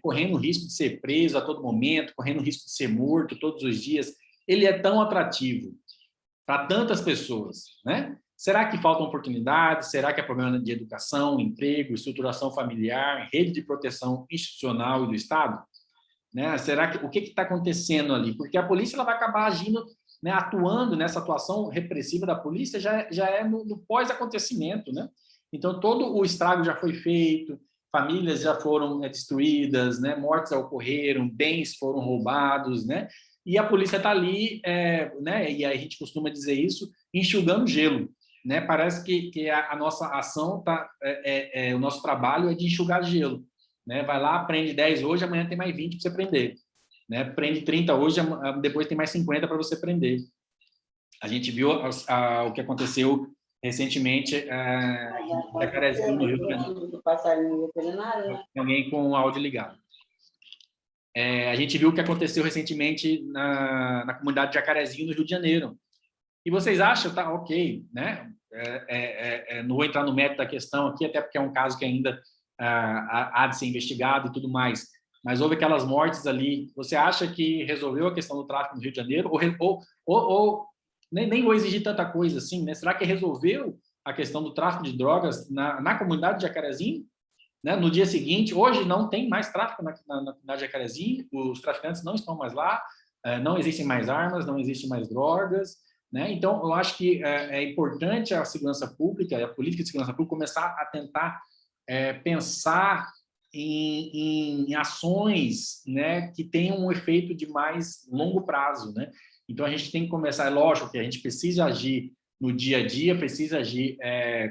Speaker 2: correndo o risco de ser preso a todo momento, correndo o risco de ser morto todos os dias, ele é tão atrativo para tantas pessoas, né? Será que faltam oportunidades? Será que é problema de educação, emprego, estruturação familiar, rede de proteção institucional e do Estado? Né? Será que o que está acontecendo ali? Porque a polícia ela vai acabar agindo, né, atuando nessa atuação repressiva da polícia já é no pós-acontecimento, né? Então todo o estrago já foi feito, famílias já foram destruídas, né? Mortes ocorreram, bens foram roubados, né? E a polícia está ali, né? E aí a gente costuma dizer isso, enxugando gelo, né? Parece que a nossa ação o nosso trabalho é de enxugar gelo. Né? Vai lá, prende 10 hoje, amanhã tem mais 20 para você prender. Né? Prende 30 hoje, depois tem mais 50 para você prender. A gente viu o que aconteceu recentemente em Jacarezinho, no Rio de Janeiro. Tem alguém com o áudio ligado. A gente viu o que aconteceu recentemente na comunidade de Jacarezinho, no Rio de Janeiro. E vocês acham, tá, ok, né? Não vou entrar no mérito da questão aqui, até porque é um caso que ainda há de ser investigado e tudo mais, mas houve aquelas mortes ali. Você acha que resolveu a questão do tráfico no Rio de Janeiro? Ou nem vou exigir tanta coisa assim, né? Será que resolveu a questão do tráfico de drogas na comunidade de Jacarezinho? Né? No dia seguinte, hoje não tem mais tráfico na comunidade de Jacarezinho, os traficantes não estão mais lá, não existem mais armas, não existem mais drogas. Né? Então, eu acho que é importante a segurança pública, a política de segurança pública, começar a tentar pensar em ações, né, que tenham um efeito de mais longo prazo. Né? Então, a gente tem que começar, é lógico que a gente precisa agir no dia a dia, precisa agir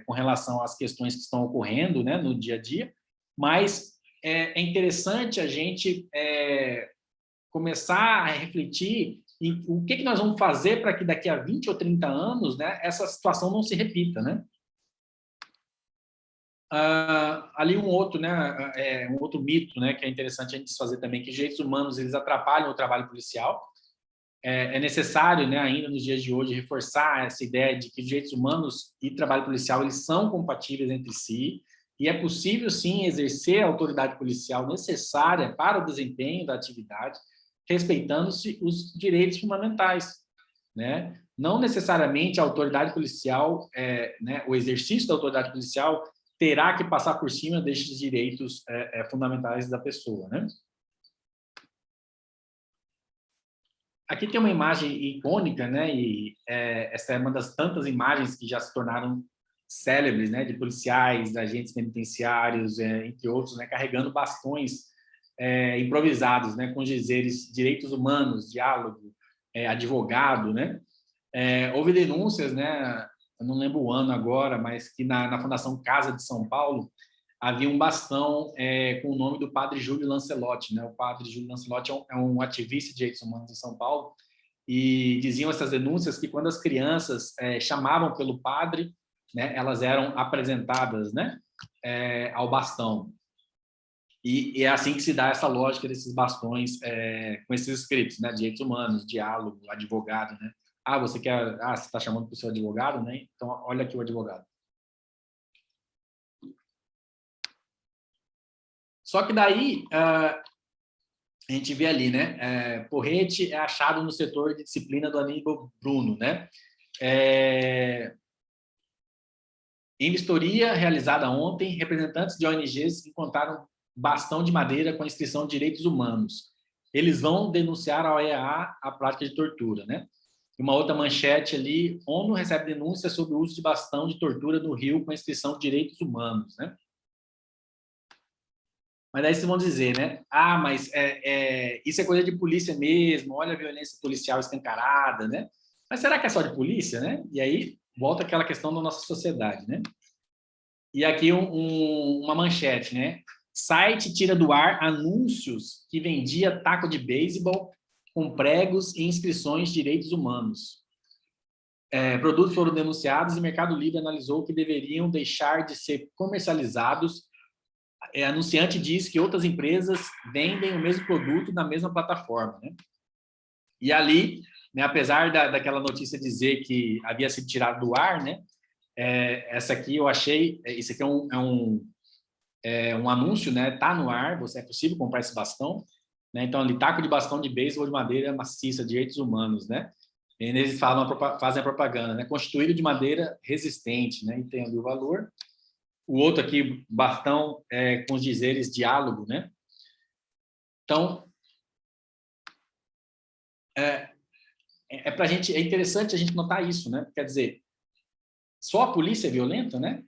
Speaker 2: com relação às questões que estão ocorrendo, né, no dia a dia, mas é interessante a gente começar a refletir em o que nós vamos fazer para que daqui a 20 ou 30 anos, né, essa situação não se repita, né? Ali um outro, né, um outro mito, né, que é interessante a gente fazer também, que os direitos humanos eles atrapalham o trabalho policial. É necessário, né, ainda nos dias de hoje, reforçar essa ideia de que os direitos humanos e trabalho policial eles são compatíveis entre si e é possível, sim, exercer a autoridade policial necessária para o desempenho da atividade, respeitando-se os direitos fundamentais, né? Não necessariamente a autoridade policial, né, o exercício da autoridade policial terá que passar por cima destes direitos fundamentais da pessoa, né? Aqui tem uma imagem icônica, né? E essa é uma das tantas imagens que já se tornaram célebres, né? De policiais, agentes penitenciários, entre outros, né? Carregando bastões improvisados, né? Com dizeres direitos humanos, diálogo, advogado, né? Houve denúncias, né? Eu não lembro o ano agora, mas que na Fundação Casa de São Paulo havia um bastão com o nome do padre Júlio Lancelotti, né? O padre Júlio Lancelotti é um ativista de direitos humanos em São Paulo e diziam essas denúncias que quando as crianças chamavam pelo padre, né? Elas eram apresentadas, né? Ao bastão. E é assim que se dá essa lógica desses bastões com esses escritos, né? Direitos humanos, diálogo, advogado, né? Você está chamando para o seu advogado, né? Então, olha aqui o advogado. Só que daí, a gente vê ali, né? Porrete é achado no setor de disciplina do Aníbal Bruno, né? Em vistoria realizada ontem, representantes de ONGs encontraram bastão de madeira com a inscrição de direitos humanos. Eles vão denunciar ao OEA a prática de tortura, né? Uma outra manchete ali, ONU recebe denúncia sobre o uso de bastão de tortura no Rio com a inscrição de direitos humanos, né? Mas daí vocês vão dizer, né? Mas isso é coisa de polícia mesmo, olha a violência policial escancarada, né? Mas será que é só de polícia, né? E aí volta aquela questão da nossa sociedade, né? E aqui uma manchete, né? Site tira do ar anúncios que vendia taco de beisebol com pregos e inscrições de direitos humanos. Produtos foram denunciados e o Mercado Livre analisou que deveriam deixar de ser comercializados. Anunciante diz que outras empresas vendem o mesmo produto na mesma plataforma, né? E ali, né, apesar daquela notícia dizer que havia sido tirado do ar, né? Essa aqui eu achei, isso aqui é um anúncio, né? Tá no ar, é possível comprar esse bastão, né? Então ali taco de bastão de beisebol de madeira maciça, direitos humanos, né? eles fazem a propaganda, né? Construído de madeira resistente, né? E tem ali o valor. O outro aqui, bastão com os dizeres diálogo, né? Então, é interessante a gente notar isso, né? Quer dizer, só a polícia é violenta, né?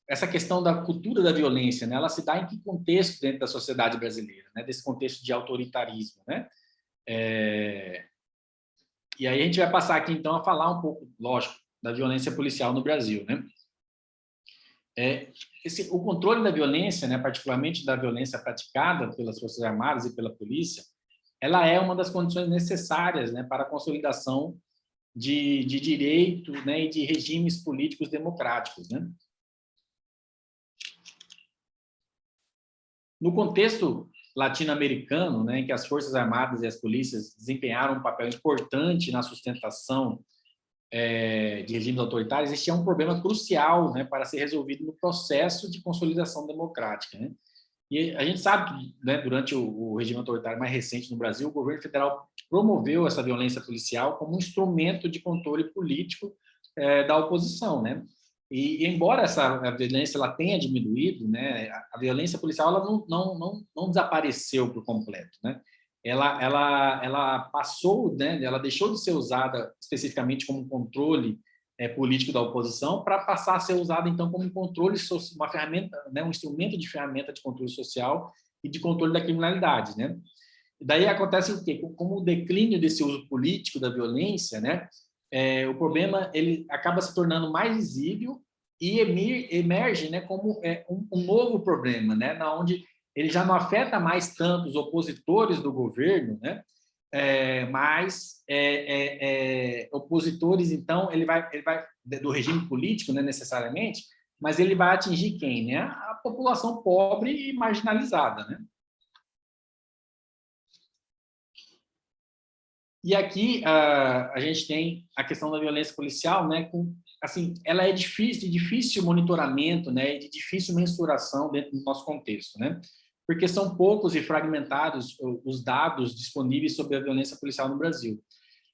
Speaker 2: Essa questão da cultura da violência, né? Ela se dá em que contexto dentro da sociedade brasileira, né? Desse contexto de autoritarismo, né? E aí a gente vai passar aqui, então, a falar um pouco, lógico, da violência policial no Brasil, né? O controle da violência, né, particularmente da violência praticada pelas Forças Armadas e pela polícia, ela é uma das condições necessárias, né, para a consolidação de direito, né, e de regimes políticos democráticos, né? No contexto latino-americano, né, em que as Forças Armadas e as polícias desempenharam um papel importante na sustentação de regimes autoritários, existia um problema crucial, né, para ser resolvido no processo de consolidação democrática, né? E a gente sabe que, né, durante o regime autoritário mais recente no Brasil, o governo federal promoveu essa violência policial como um instrumento de controle político da oposição, né? E embora essa violência ela tenha diminuído, né, a violência policial ela não desapareceu por completo, né? Ela passou, né, ela deixou de ser usada especificamente como controle político da oposição para passar a ser usada então como um controle, uma ferramenta, né, um instrumento de ferramenta de controle social e de controle da criminalidade, né? E daí acontece o quê? Como o declínio desse uso político da violência, né, o problema ele acaba se tornando mais visível e emerge, né, como um novo problema, né, na onde ele já não afeta mais tanto os opositores do governo, né, mas opositores, então, ele vai do regime político, né, necessariamente, mas ele vai atingir quem, né? A população pobre e marginalizada, né? E aqui a gente tem a questão da violência policial, né? Assim, ela é de difícil monitoramento, né? E de difícil mensuração dentro do nosso contexto, né? Porque são poucos e fragmentados os dados disponíveis sobre a violência policial no Brasil.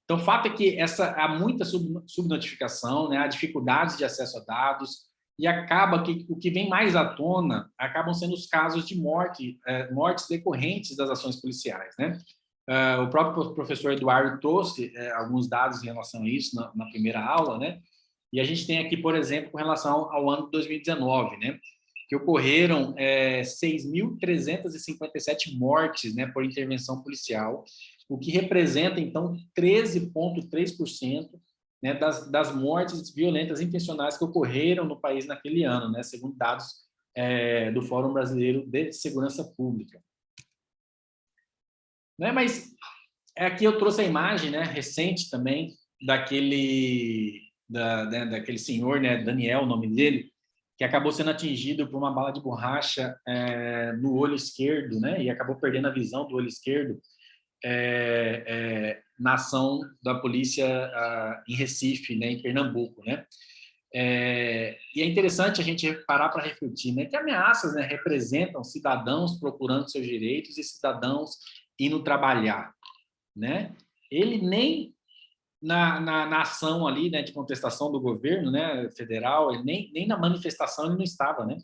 Speaker 2: Então, o fato é que há muita subnotificação, né? Há dificuldades de acesso a dados e acaba que o que vem mais à tona acabam sendo os casos de mortes decorrentes das ações policiais, né? O próprio professor Eduardo trouxe alguns dados em relação a isso na primeira aula, né? E a gente tem aqui, por exemplo, com relação ao ano de 2019, né? Que ocorreram 6.357 mortes, né, por intervenção policial, o que representa, então, 13,3%, né, das mortes violentas intencionais que ocorreram no país naquele ano, né, segundo dados do Fórum Brasileiro de Segurança Pública. Né, mas aqui eu trouxe a imagem, né, recente também, daquele senhor, né, Daniel, o nome dele, que acabou sendo atingido por uma bala de borracha no olho esquerdo, né, e acabou perdendo a visão do olho esquerdo na ação da polícia em Recife, né, em Pernambuco, né. E é interessante a gente parar para refletir, né, que ameaças, né, representam cidadãos procurando seus direitos e cidadãos indo trabalhar, né? Ele nem na ação ali, né, de contestação do governo, né, federal, ele nem na manifestação ele não estava, né?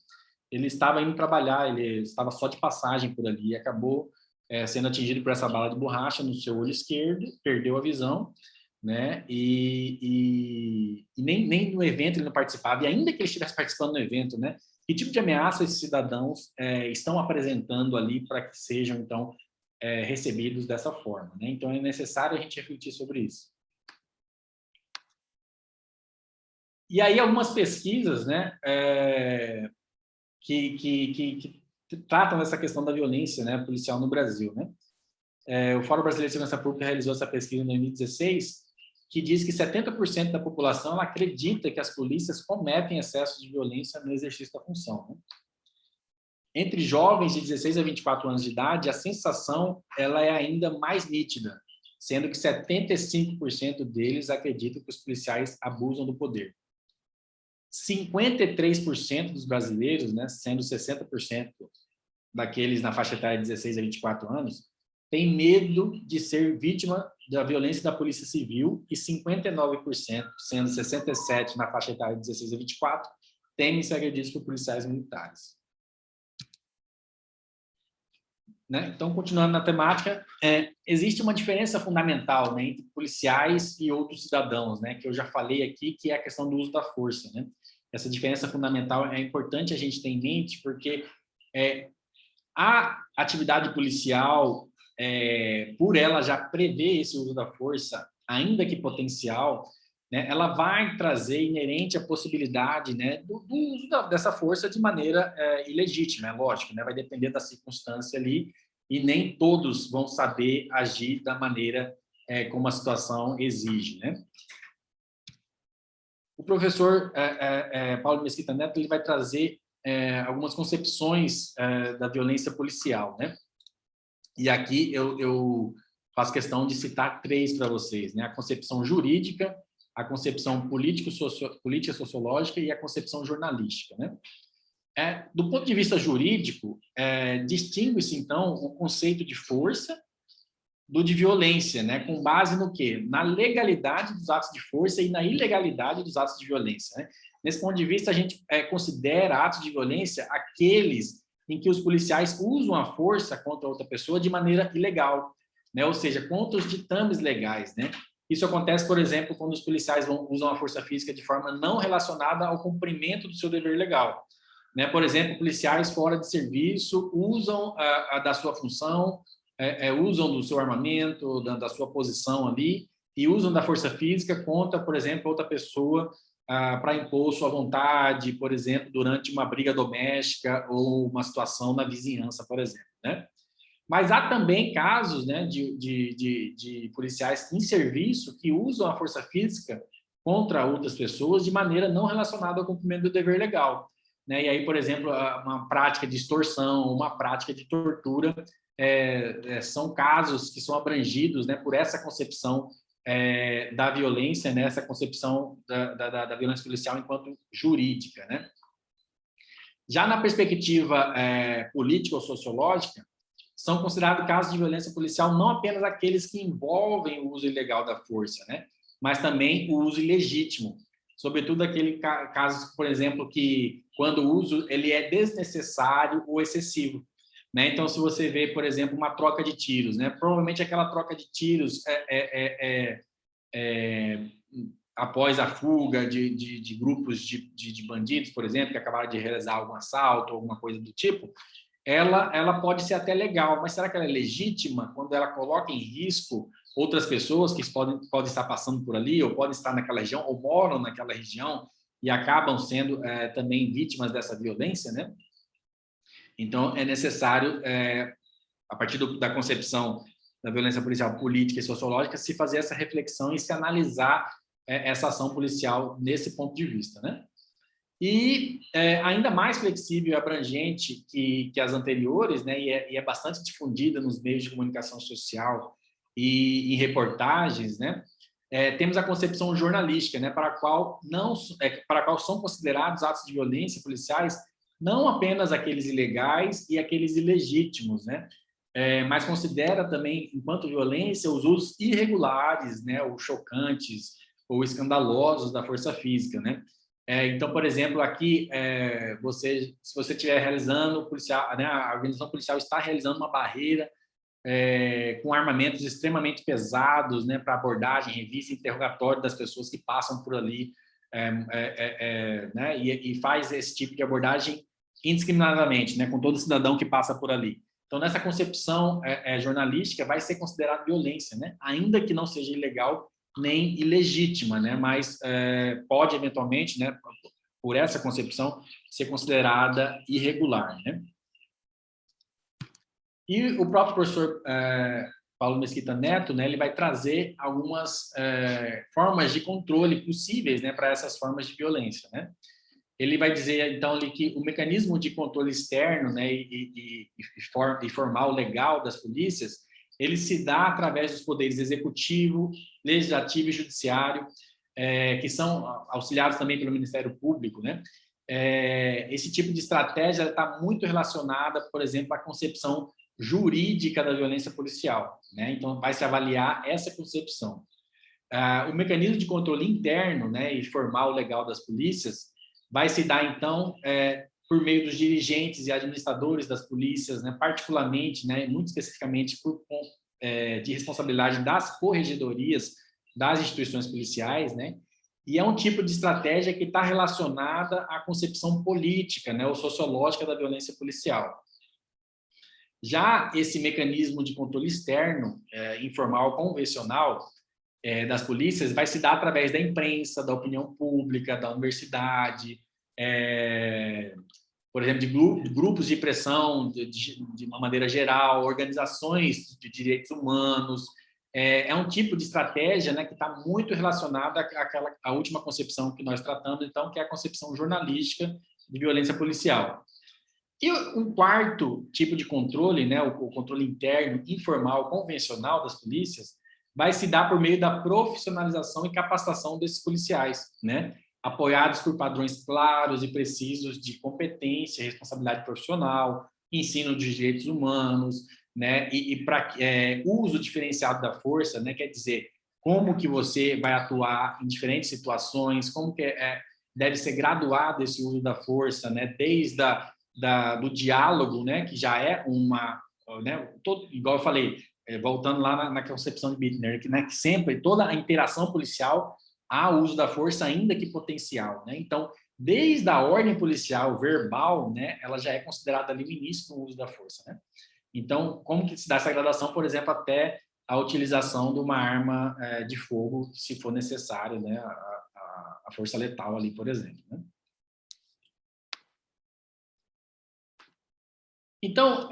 Speaker 2: Ele estava indo trabalhar, ele estava só de passagem por ali e acabou sendo atingido por essa bala de borracha no seu olho esquerdo, perdeu a visão, né? E nem no evento ele não participava, e ainda que ele estivesse participando do evento, né? Que tipo de ameaça esses cidadãos estão apresentando ali para que sejam, então, recebidos dessa forma, né? Então, é necessário a gente refletir sobre isso. E aí, algumas pesquisas, né, que tratam dessa questão da violência, né, policial no Brasil, né? O Fórum Brasileiro de Segurança Pública realizou essa pesquisa em 2016, que diz que 70% da população ela acredita que as polícias cometem excessos de violência no exercício da função, né? Entre jovens de 16 a 24 anos de idade, a sensação ela é ainda mais nítida, sendo que 75% deles acreditam que os policiais abusam do poder. 53% dos brasileiros, né, sendo 60% daqueles na faixa etária de 16 a 24 anos, tem medo de ser vítima da violência da Polícia Civil e 59%, sendo 67% na faixa etária de 16 a 24, temem ser agredidos por policiais militares. Né? Então, continuando na temática, existe uma diferença fundamental, né, entre policiais e outros cidadãos, né, que eu já falei aqui, que é a questão do uso da força. Né? Essa diferença fundamental é importante a gente ter em mente, porque a atividade policial, por ela já prever esse uso da força, ainda que potencial, né, ela vai trazer inerente a possibilidade, né, do uso dessa força de maneira ilegítima, é lógico, né, vai depender da circunstância ali, e nem todos vão saber agir da maneira como a situação exige. Né? O professor Paulo Mesquita Neto ele vai trazer algumas concepções da violência policial. Né? E aqui eu faço questão de citar 3 para vocês, né? A concepção jurídica, a concepção política-sociológica e a concepção jornalística. Né? Do ponto de vista jurídico, distingue-se, então, o conceito de força do de violência, né? Com base no quê? Na legalidade dos atos de força e na ilegalidade dos atos de violência. Né? Nesse ponto de vista, a gente considera atos de violência aqueles em que os policiais usam a força contra outra pessoa de maneira ilegal, né? Ou seja, contra os ditames legais. Né? Isso acontece, por exemplo, quando os policiais usam a força física de forma não relacionada ao cumprimento do seu dever legal. Né? Por exemplo, policiais fora de serviço usam da sua função, usam do seu armamento, da sua posição ali, e usam da força física contra, por exemplo, outra pessoa para impor sua vontade, por exemplo, durante uma briga doméstica ou uma situação na vizinhança, por exemplo. Né? Mas há também casos, né, de policiais em serviço que usam a força física contra outras pessoas de maneira não relacionada ao cumprimento do dever legal. Né? E aí, por exemplo, uma prática de extorsão, uma prática de tortura, são casos que são abrangidos, né, por essa concepção da violência, né, essa concepção da violência policial enquanto jurídica. Né? Já na perspectiva política ou sociológica, são considerados casos de violência policial não apenas aqueles que envolvem o uso ilegal da força, né, mas também o uso ilegítimo, sobretudo aquele caso, por exemplo, que quando o uso ele é desnecessário ou excessivo. Né? Então, se você vê, por exemplo, uma troca de tiros, né? Provavelmente aquela troca de tiros após a fuga de grupos de bandidos, por exemplo, que acabaram de realizar algum assalto, alguma coisa do tipo, ela pode ser até legal, mas será que ela é legítima quando ela coloca em risco outras pessoas que podem estar passando por ali, ou podem estar naquela região, ou moram naquela região e acabam sendo também vítimas dessa violência, né? Então, é necessário, a partir da concepção da violência policial política e sociológica, se fazer essa reflexão e se analisar essa ação policial nesse ponto de vista, né? E ainda mais flexível e abrangente que as anteriores, né? E é bastante difundida nos meios de comunicação social e em reportagens, né? Temos a concepção jornalística, né? Para a qual são considerados atos de violência policiais não apenas aqueles ilegais e aqueles ilegítimos, né? Mas considera também, enquanto violência, os usos irregulares, né? Ou chocantes ou escandalosos da força física, né? Então, por exemplo, aqui, se você estiver realizando, policial, né, a organização policial está realizando uma barreira com armamentos extremamente pesados, né, para abordagem, revista e interrogatório das pessoas que passam por ali, né, e faz esse tipo de abordagem indiscriminadamente, né, com todo cidadão que passa por ali. Então, nessa concepção jornalística, vai ser considerado violência, né, ainda que não seja ilegal nem ilegítima, né, mas pode eventualmente, né, por essa concepção, ser considerada irregular, né. E o próprio professor Paulo Mesquita Neto, né, ele vai trazer algumas formas de controle possíveis, né, para essas formas de violência, né. Ele vai dizer, então, ali, que o mecanismo de controle externo, né, e formal, legal das polícias, ele se dá através dos poderes executivo, legislativo e judiciário, que são auxiliados também pelo Ministério Público, né. Esse tipo de estratégia está muito relacionada, por exemplo, à concepção jurídica da violência policial, né? Então, vai se avaliar essa concepção. O mecanismo de controle interno, né, e formal legal das polícias vai se dar, então, por meio dos dirigentes e administradores das polícias, né, particularmente, né, muito especificamente de responsabilidade das corregedorias das instituições policiais, né, e é um tipo de estratégia que está relacionada à concepção política, né, ou sociológica da violência policial. Já esse mecanismo de controle externo, informal, convencional, das polícias, vai se dar através da imprensa, da opinião pública, da universidade, por exemplo, de grupos de pressão, de uma maneira geral, organizações de direitos humanos. É um tipo de estratégia, né, que está muito relacionada à última concepção que nós tratamos, então, que é a concepção jornalística de violência policial. E um quarto tipo de controle, né, o controle interno, informal, convencional das polícias, vai se dar por meio da profissionalização e capacitação desses policiais, né, apoiados por padrões claros e precisos de competência, responsabilidade profissional, ensino de direitos humanos, né, e para uso diferenciado da força, né, quer dizer, como que você vai atuar em diferentes situações, como que deve ser graduado esse uso da força, né, desde do diálogo, né, que já é né, igual eu falei, voltando lá na concepção de Bittner, né, que sempre, toda a interação policial há uso da força, ainda que potencial, né? Então, desde a ordem policial verbal, né, ela já é considerada ali o início do uso da força, né? Então, como que se dá essa gradação, por exemplo, até a utilização de uma arma de fogo, se for necessário, né, a força letal ali, por exemplo, né? Então,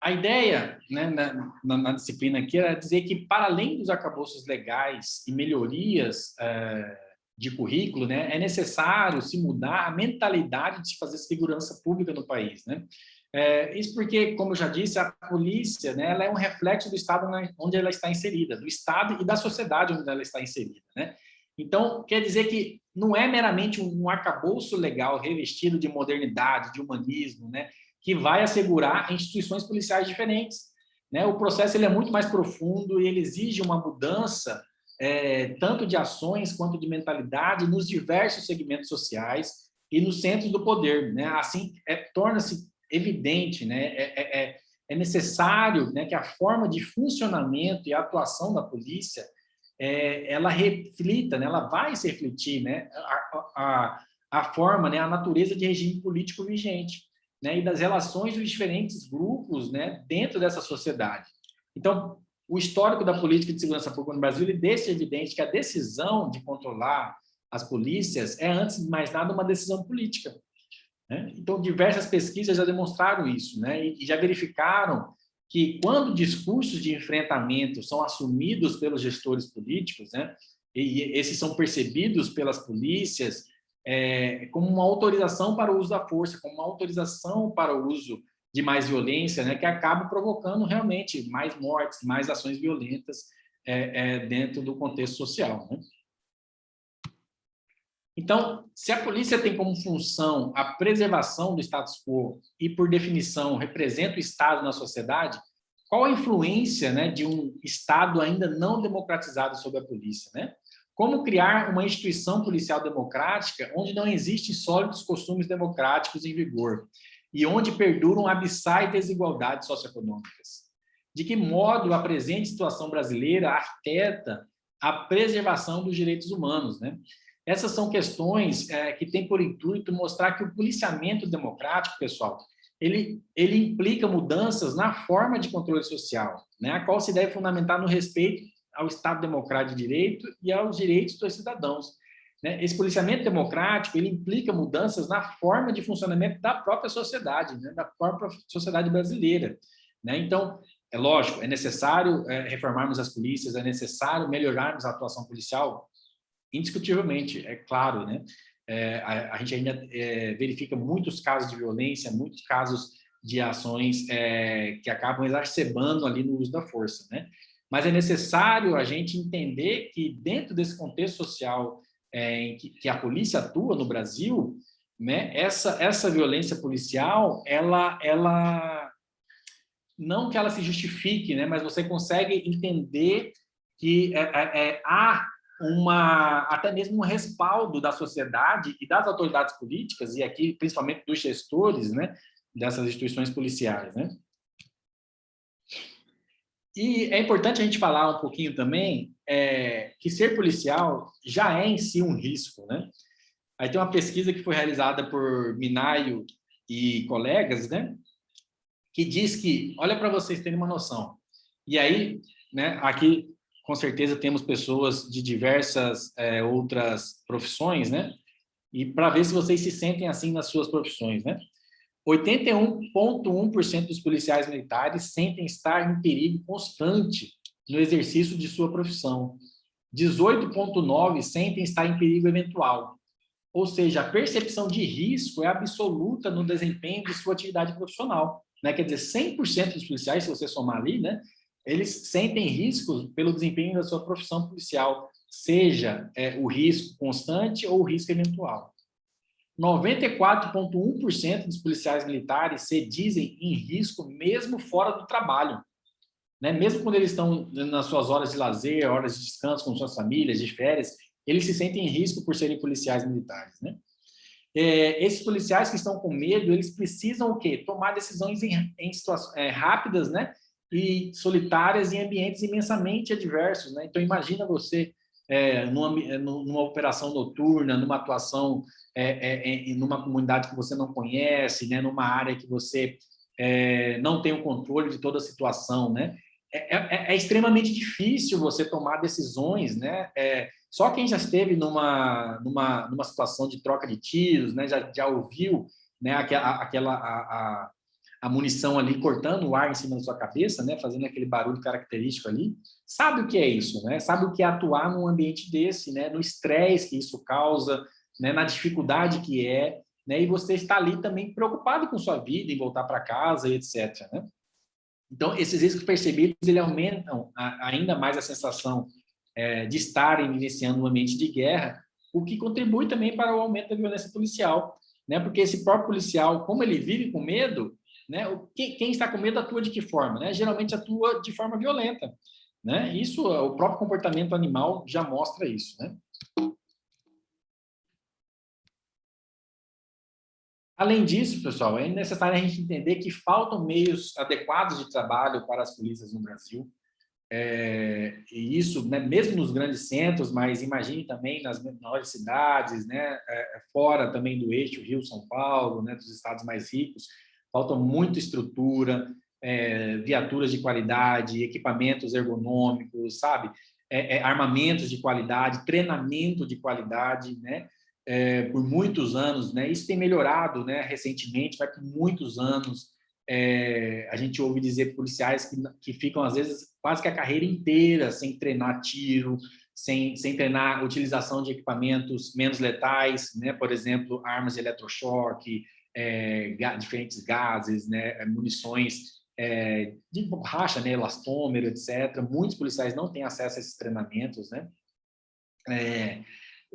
Speaker 2: a ideia, né, na disciplina aqui era dizer que, para além dos arcabouços legais e melhorias de currículo, né, é necessário se mudar a mentalidade de se fazer segurança pública no país, né? Isso porque, como eu já disse, a polícia, né, ela é um reflexo do Estado onde ela está inserida, do Estado e da sociedade onde ela está inserida, né? Então, quer dizer que não é meramente um arcabouço legal revestido de modernidade, de humanismo, né, que vai assegurar instituições policiais diferentes, né? O processo ele é muito mais profundo e ele exige uma mudança tanto de ações quanto de mentalidade nos diversos segmentos sociais e nos centros do poder, né? Assim, torna-se evidente, né? É necessário, né, que a forma de funcionamento e atuação da polícia ela reflita, né? Ela vai se refletir, né? A forma, né? A natureza de regime político vigente, né, e das relações dos diferentes grupos, né, dentro dessa sociedade. Então, o histórico da política de segurança pública no Brasil ele deixa evidente que a decisão de controlar as polícias é, antes de mais nada, uma decisão política, né? Então, diversas pesquisas já demonstraram isso, né, e já verificaram que, quando discursos de enfrentamento são assumidos pelos gestores políticos, né, e esses são percebidos pelas polícias como uma autorização para o uso da força, como uma autorização para o uso de mais violência, né, que acaba provocando realmente mais mortes, mais ações violentas dentro do contexto social, né? Então, se a polícia tem como função a preservação do status quo e, por definição, representa o Estado na sociedade, qual a influência, né, de um Estado ainda não democratizado sobre a polícia, né? Como criar uma instituição policial democrática onde não existem sólidos costumes democráticos em vigor e onde perduram abissais desigualdades socioeconômicas? De que modo a presente situação brasileira arquiteta a preservação dos direitos humanos, né? Essas são questões que têm por intuito mostrar que o policiamento democrático, pessoal, ele implica mudanças na forma de controle social, né, a qual se deve fundamentar no respeito ao Estado democrático de direito e aos direitos dos cidadãos, né? Esse policiamento democrático ele implica mudanças na forma de funcionamento da própria sociedade, né, da própria sociedade brasileira, né? Então, é lógico, é necessário reformarmos as polícias, é necessário melhorarmos a atuação policial, indiscutivelmente, é claro, né? A gente ainda verifica muitos casos de violência, muitos casos de ações que acabam exacerbando ali no uso da força, né? Mas é necessário a gente entender que, dentro desse contexto social em que a polícia atua no Brasil, né, essa violência policial, ela não que ela se justifique, né, mas você consegue entender que há até mesmo um respaldo da sociedade e das autoridades políticas, e aqui principalmente dos gestores, né, dessas instituições policiais, né? E é importante a gente falar um pouquinho também que ser policial já é em si um risco, né? Aí tem uma pesquisa que foi realizada por Minayo e colegas, né, que diz que, olha para vocês terem uma noção, e aí, né, aqui com certeza temos pessoas de diversas outras profissões, né, e para ver se vocês se sentem assim nas suas profissões, né. 81,1% dos policiais militares sentem estar em perigo constante no exercício de sua profissão. 18,9% sentem estar em perigo eventual. Ou seja, a percepção de risco é absoluta no desempenho de sua atividade profissional, né? Quer dizer, 100% dos policiais, se você somar ali, né, eles sentem riscos pelo desempenho da sua profissão policial, seja o risco constante ou o risco eventual. 94,1% dos policiais militares se dizem em risco mesmo fora do trabalho, né? Mesmo quando eles estão nas suas horas de lazer, horas de descanso com suas famílias, de férias, eles se sentem em risco por serem policiais militares, né? Esses policiais que estão com medo, eles precisam o quê? Tomar decisões em situações rápidas, né? E solitárias em ambientes imensamente adversos, né? Então, imagina você numa operação noturna, numa atuação numa comunidade que você não conhece, né? Numa área que você não tem o controle de toda a situação, né? É extremamente difícil você tomar decisões, né? Só quem já esteve numa situação de troca de tiros, né? Já ouviu, né? A munição ali cortando o ar em cima da sua cabeça, né? Fazendo aquele barulho característico ali, sabe o que é isso, né? Sabe o que é atuar num ambiente desse, né? No estresse que isso causa, né? Na dificuldade que né? E você está ali também preocupado com sua vida, em voltar para casa e etc, né? Então, esses riscos percebidos, eles aumentam ainda mais a sensação de estarem iniciando um ambiente de guerra, o que contribui também para o aumento da violência policial, né? Porque esse próprio policial, como ele vive com medo, né? Quem está com medo atua de que forma, né? Geralmente atua de forma violenta, né? Isso, o próprio comportamento animal já mostra isso, né? Além disso, pessoal, é necessário a gente entender que faltam meios adequados de trabalho para as polícias no Brasil. E isso, né, mesmo nos grandes centros, mas imagine também nas menores cidades, né, fora também do eixo Rio-São Paulo, né, dos estados mais ricos, falta muita estrutura, viaturas de qualidade, equipamentos ergonômicos, sabe? Armamentos de qualidade, treinamento de qualidade, né? Por muitos anos, né? Isso tem melhorado, né? Recentemente, vai por muitos anos. A gente ouve dizer policiais que ficam, às vezes, quase que a carreira inteira sem treinar tiro, sem treinar a utilização de equipamentos menos letais, né? Por exemplo, armas de eletrochoque, diferentes gases, né? Munições de borracha, né? Elastômero, etc. Muitos policiais não têm acesso a esses treinamentos, né?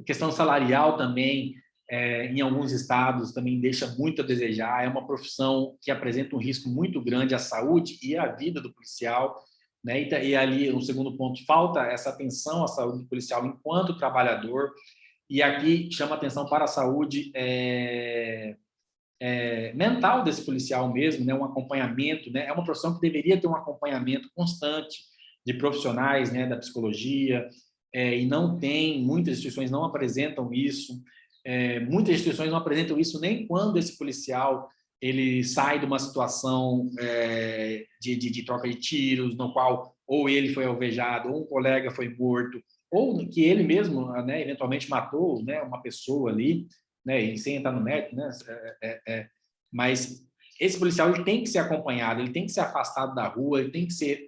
Speaker 2: Questão salarial também, em alguns estados, também deixa muito a desejar. É uma profissão que apresenta um risco muito grande à saúde e à vida do policial, né? E ali, um segundo ponto, falta essa atenção à saúde do policial enquanto trabalhador. E aqui chama atenção para a saúde mental desse policial mesmo, né? Um acompanhamento, né? É uma profissão que deveria ter um acompanhamento constante de profissionais, né? Da psicologia, e não tem, muitas instituições não apresentam isso, muitas instituições não apresentam isso nem quando esse policial ele sai de uma situação de troca de tiros, no qual ou ele foi alvejado, ou um colega foi morto, ou que ele mesmo, né, eventualmente matou, né, uma pessoa ali, né, e sem entrar no mérito, né, mas esse policial ele tem que ser acompanhado, ele tem que ser afastado da rua, ele tem que ser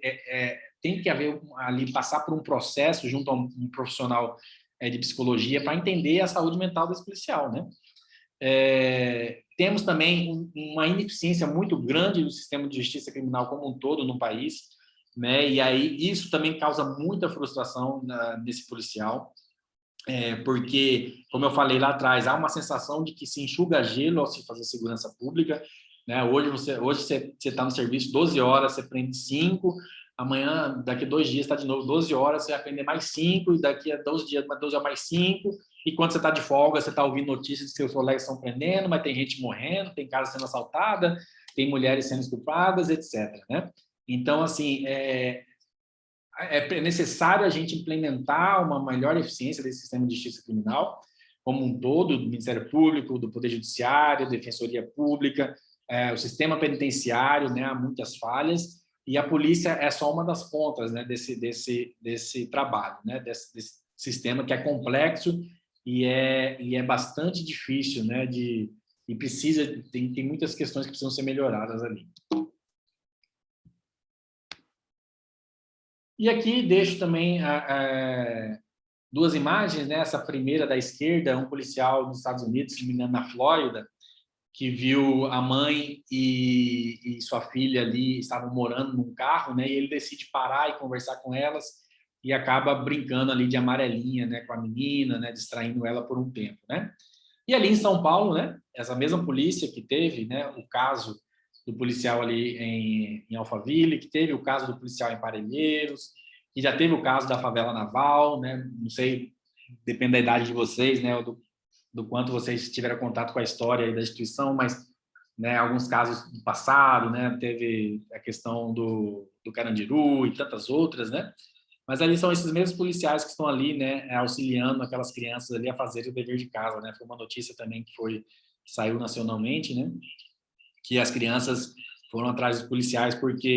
Speaker 2: tem que haver ali, passar por um processo junto a um profissional de psicologia para entender a saúde mental desse policial, né? Temos também uma ineficiência muito grande do sistema de justiça criminal como um todo no país, né? E aí isso também causa muita frustração nesse policial, porque, como eu falei lá atrás, há uma sensação de que se enxuga gelo ao se fazer segurança pública, né? Hoje você está no serviço 12 horas, você prende 5, amanhã, daqui a 2 dias, está de novo 12 horas, você vai prender mais 5, e daqui a 12 dias, 12 horas mais 5, e quando você está de folga, você está ouvindo notícias de que seus colegas estão prendendo, mas tem gente morrendo, tem casa sendo assaltada, tem mulheres sendo estupradas, etc., né? Então, assim, é necessário a gente implementar uma melhor eficiência desse sistema de justiça criminal, como um todo, do Ministério Público, do Poder Judiciário, Defensoria Pública, o sistema penitenciário, né, há muitas falhas, e a polícia é só uma das pontas, né, desse trabalho, né, desse sistema que é complexo e é bastante difícil, né, e tem muitas questões que precisam ser melhoradas ali. E aqui deixo também duas imagens, né? Essa primeira da esquerda, um policial dos Estados Unidos, se não me engano, na Flórida, que viu a mãe e sua filha ali estavam morando num carro, né? E ele decide parar e conversar com elas e acaba brincando ali de amarelinha, né? Com a menina, né? Distraindo ela por um tempo, né? E ali em São Paulo, né? Essa mesma polícia que teve, né? O caso do policial ali em Alphaville, que teve o caso do policial em Parelheiros, que já teve o caso da favela naval, né? Não sei, depende da idade de vocês, né? Do quanto vocês tiveram contato com a história aí da instituição, mas, né? Alguns casos do passado, né? Teve a questão do Carandiru e tantas outras, né? Mas ali são esses mesmos policiais que estão ali, né, auxiliando aquelas crianças ali a fazerem o dever de casa, né? Foi uma notícia também que saiu nacionalmente, né? Que as crianças foram atrás dos policiais porque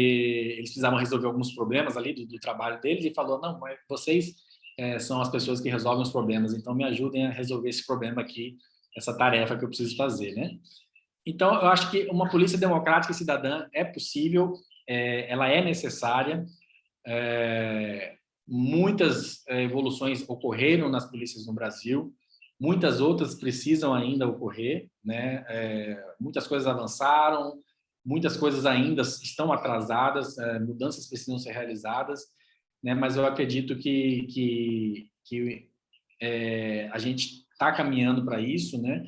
Speaker 2: eles precisavam resolver alguns problemas ali do trabalho deles e falou, não, mas vocês são as pessoas que resolvem os problemas, então me ajudem a resolver esse problema aqui, essa tarefa que eu preciso fazer, né? Então, eu acho que uma polícia democrática e cidadã é possível, ela é necessária, muitas evoluções ocorreram nas polícias no Brasil, muitas outras precisam ainda ocorrer, né? Muitas coisas avançaram, muitas coisas ainda estão atrasadas, mudanças precisam ser realizadas, né? Mas eu acredito que a gente está caminhando para isso, né?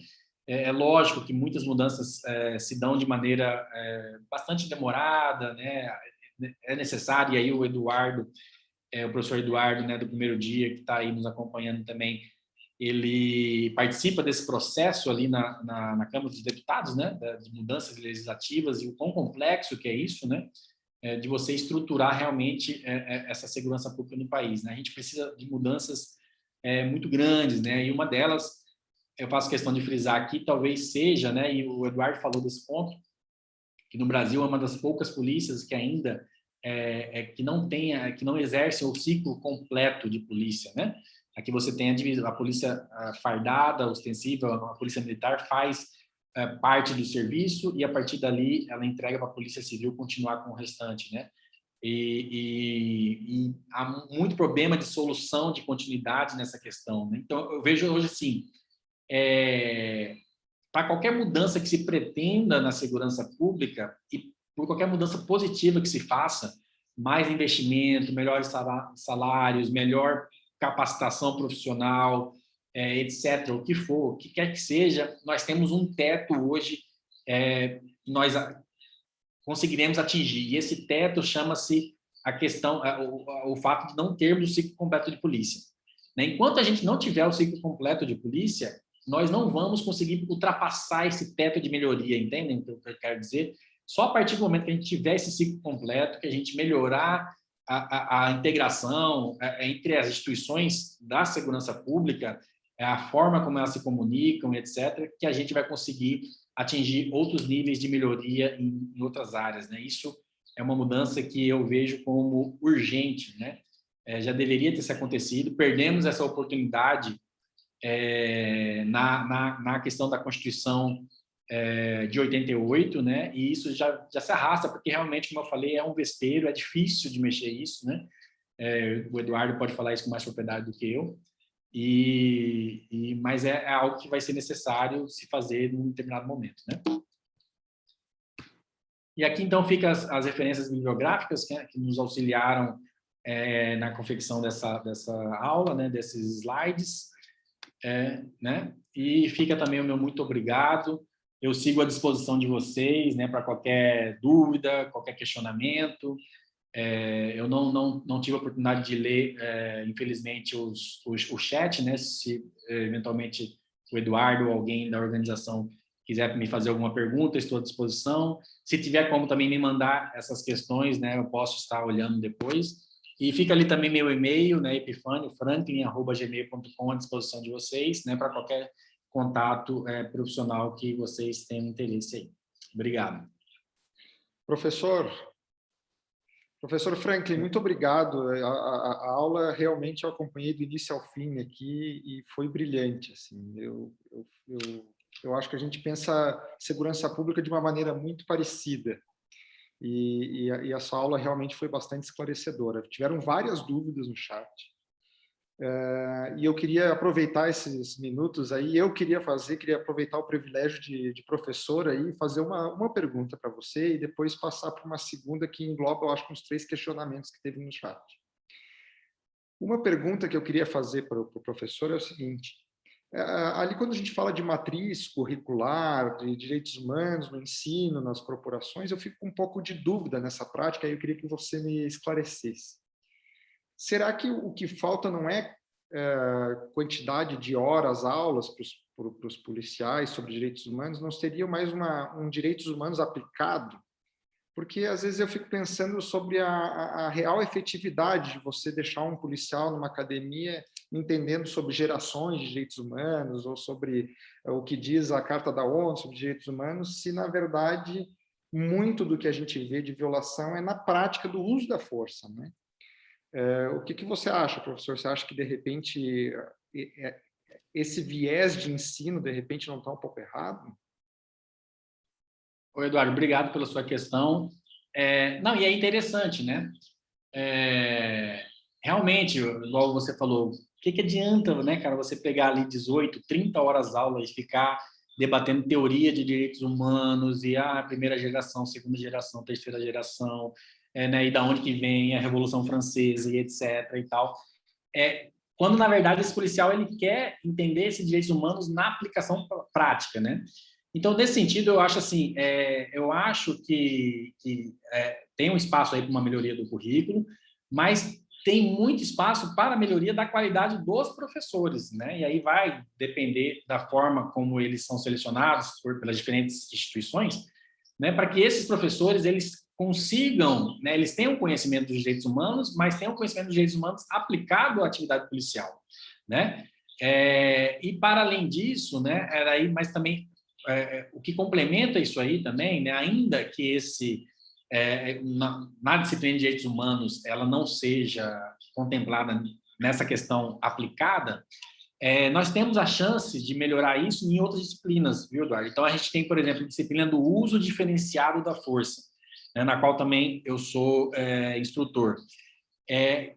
Speaker 2: É lógico que muitas mudanças se dão de maneira bastante demorada, né? É necessário, e aí o professor Eduardo, né, do Primeiro Dia, que está aí nos acompanhando também, ele participa desse processo ali na Câmara dos Deputados, né, de mudanças legislativas, e o quão complexo que é isso, né, de você estruturar realmente essa segurança pública no país, né? A gente precisa de mudanças muito grandes, né, e uma delas, eu faço questão de frisar aqui, talvez seja, né, e o Eduardo falou desse ponto, que no Brasil é uma das poucas polícias que ainda que não exerce o ciclo completo de polícia, né? Aqui você tem a polícia fardada, ostensiva, a polícia militar faz parte do serviço e a partir dali ela entrega para a polícia civil continuar com o restante, né? E há muito problema de solução de continuidade nessa questão, né? Então eu vejo hoje assim, para qualquer mudança que se pretenda na segurança pública e por qualquer mudança positiva que se faça, mais investimento, melhores salários, melhor capacitação profissional, etc., o que for, o que quer que seja, nós temos um teto hoje, nós conseguiremos atingir. E esse teto chama-se a questão, o fato de não termos o ciclo completo de polícia. Enquanto a gente não tiver o ciclo completo de polícia, nós não vamos conseguir ultrapassar esse teto de melhoria, entendem o que eu quero dizer? Só a partir do momento que a gente tiver esse ciclo completo, que a gente melhorar a integração entre as instituições da segurança pública, a forma como elas se comunicam, etc., que a gente vai conseguir atingir outros níveis de melhoria em outras áreas, né? Isso é uma mudança que eu vejo como urgente, né? Já deveria ter se acontecido, perdemos essa oportunidade na questão da Constituição de 88, né? E isso já se arrasta, porque realmente, como eu falei, é um vespeiro, é difícil de mexer isso, né? O Eduardo pode falar isso com mais propriedade do que eu, mas é algo que vai ser necessário se fazer num determinado momento, né? E aqui, então, ficam as referências bibliográficas que nos auxiliaram na confecção dessa aula, né? Desses slides, né? E fica também o meu muito obrigado. eu sigo à disposição de vocês, né, para qualquer dúvida, qualquer questionamento. Eu não tive a oportunidade de ler, infelizmente, o chat, né? Se eventualmente o Eduardo ou alguém da organização quiser me fazer alguma pergunta, estou à disposição. Se tiver como também me mandar essas questões, né, eu posso estar olhando depois. E fica ali também meu e-mail, né, epifaniofranklin@gmail.com, à disposição de vocês, né, para qualquer contato profissional que vocês tenham interesse aí. Obrigado.
Speaker 1: Professor Franklin, muito obrigado. A aula realmente eu acompanhei do início ao fim aqui e foi brilhante. Assim, eu acho que a gente pensa segurança pública de uma maneira muito parecida. E a sua aula realmente foi bastante esclarecedora. Tiveram várias dúvidas no chat. E eu queria aproveitar esses minutos aí, queria aproveitar o privilégio de professor aí, fazer uma pergunta para você e depois passar para uma segunda que engloba, eu acho, uns 3 questionamentos que teve no chat. Uma pergunta que eu queria fazer para o professor é o seguinte: ali quando a gente fala de matriz curricular, de direitos humanos no ensino, nas corporações, eu fico com um pouco de dúvida nessa prática e eu queria que você me esclarecesse. Será que o que falta não é quantidade de horas, aulas para os policiais sobre direitos humanos, não seria mais um direitos humanos aplicado? Porque, às vezes, eu fico pensando sobre a real efetividade de você deixar um policial numa academia entendendo sobre gerações de direitos humanos ou sobre o que diz a Carta da ONU sobre direitos humanos, se, na verdade, muito do que a gente vê de violação é na prática do uso da força, né? O que você acha, professor? Você acha que, de repente, esse viés de ensino, de repente, não está um pouco errado?
Speaker 2: Oi, Eduardo, obrigado pela sua questão. Não, e é interessante, né? Realmente, igual você falou, o que adianta, né, cara, você pegar ali 18, 30 horas aula e ficar debatendo teoria de direitos humanos e a primeira geração, segunda geração, terceira geração, né, e da onde que vem a Revolução Francesa e etc. e tal. Quando, na verdade, esse policial ele quer entender esses direitos humanos na aplicação prática, né? Então, nesse sentido, eu acho assim, eu acho que tem um espaço aí para uma melhoria do currículo, mas tem muito espaço para a melhoria da qualidade dos professores, né? E aí vai depender da forma como eles são selecionados pelas diferentes instituições, né? Para que esses professores eles consigam, né? Eles tenham conhecimento dos direitos humanos, mas tenham conhecimento dos direitos humanos aplicado à atividade policial, né? E para além disso, né? Mas também o que complementa isso aí também, né? Ainda que na disciplina de direitos humanos ela não seja contemplada nessa questão aplicada, nós temos a chance de melhorar isso em outras disciplinas, viu, Eduardo? Então, a gente tem, por exemplo, a disciplina do uso diferenciado da força, né, na qual também eu sou instrutor,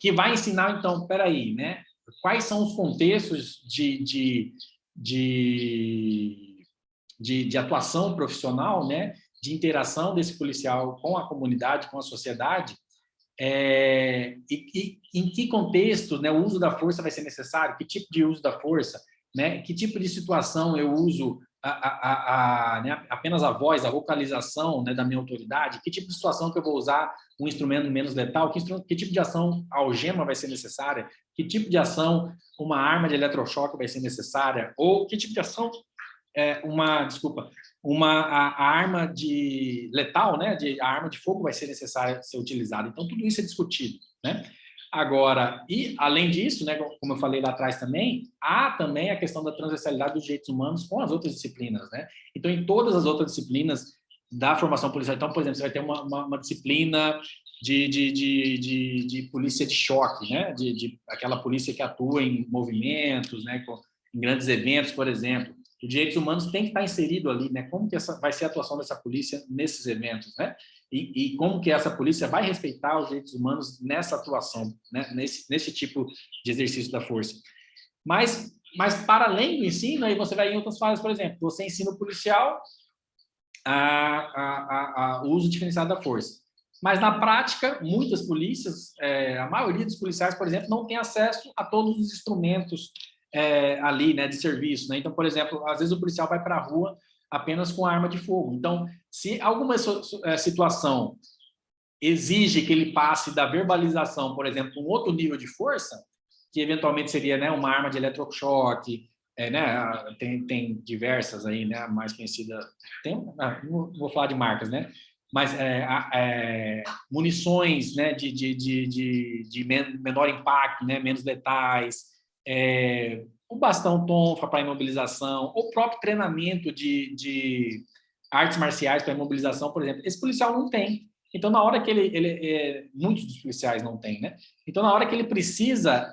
Speaker 2: que vai ensinar, então, peraí, né? Quais são os contextos de atuação profissional, né, de interação desse policial com a comunidade, com a sociedade, e em que contexto, né, o uso da força vai ser necessário, que tipo de uso da força, né, que tipo de situação eu uso né, apenas a voz, a vocalização, né, da minha autoridade, que tipo de situação que eu vou usar um instrumento menos letal, que tipo de ação a algema vai ser necessária, que tipo de ação uma arma de eletrochoque vai ser necessária, ou que tipo de ação a arma de letal, né, a arma de fogo vai ser necessária ser utilizada. Então, tudo isso é discutido, né? Agora, e além disso, né, como eu falei lá atrás também, há também a questão da transversalidade dos direitos humanos com as outras disciplinas, né? Então, em todas as outras disciplinas da formação policial, então, por exemplo, você vai ter uma disciplina de polícia de choque, né? Aquela polícia que atua em movimentos, né, em grandes eventos, por exemplo. Os direitos humanos tem que estar inserido ali, né? Como que vai ser a atuação dessa polícia nesses eventos, né? E como que essa polícia vai respeitar os direitos humanos nessa atuação, né? Nesse tipo de exercício da força. Mas para além do ensino, aí você vai em outras fases, por exemplo, você ensina o policial o uso diferenciado da força. Mas, na prática, muitas polícias, a maioria dos policiais, por exemplo, não tem acesso a todos os instrumentos ali, né, de serviço, né? Então, por exemplo, às vezes o policial vai para a rua apenas com arma de fogo. Então, se alguma situação exige que ele passe da verbalização, por exemplo, um outro nível de força, que eventualmente seria, né, uma arma de eletrochoque, né, tem diversas aí, né, a mais conhecida, não vou falar de marcas, né, mas munições, né, de menor impacto, né, menos letais, o bastão tonfa para imobilização, o próprio treinamento de artes marciais para imobilização, por exemplo, esse policial não tem. Então, na hora que muitos dos policiais não têm, né? Então, na hora que ele precisa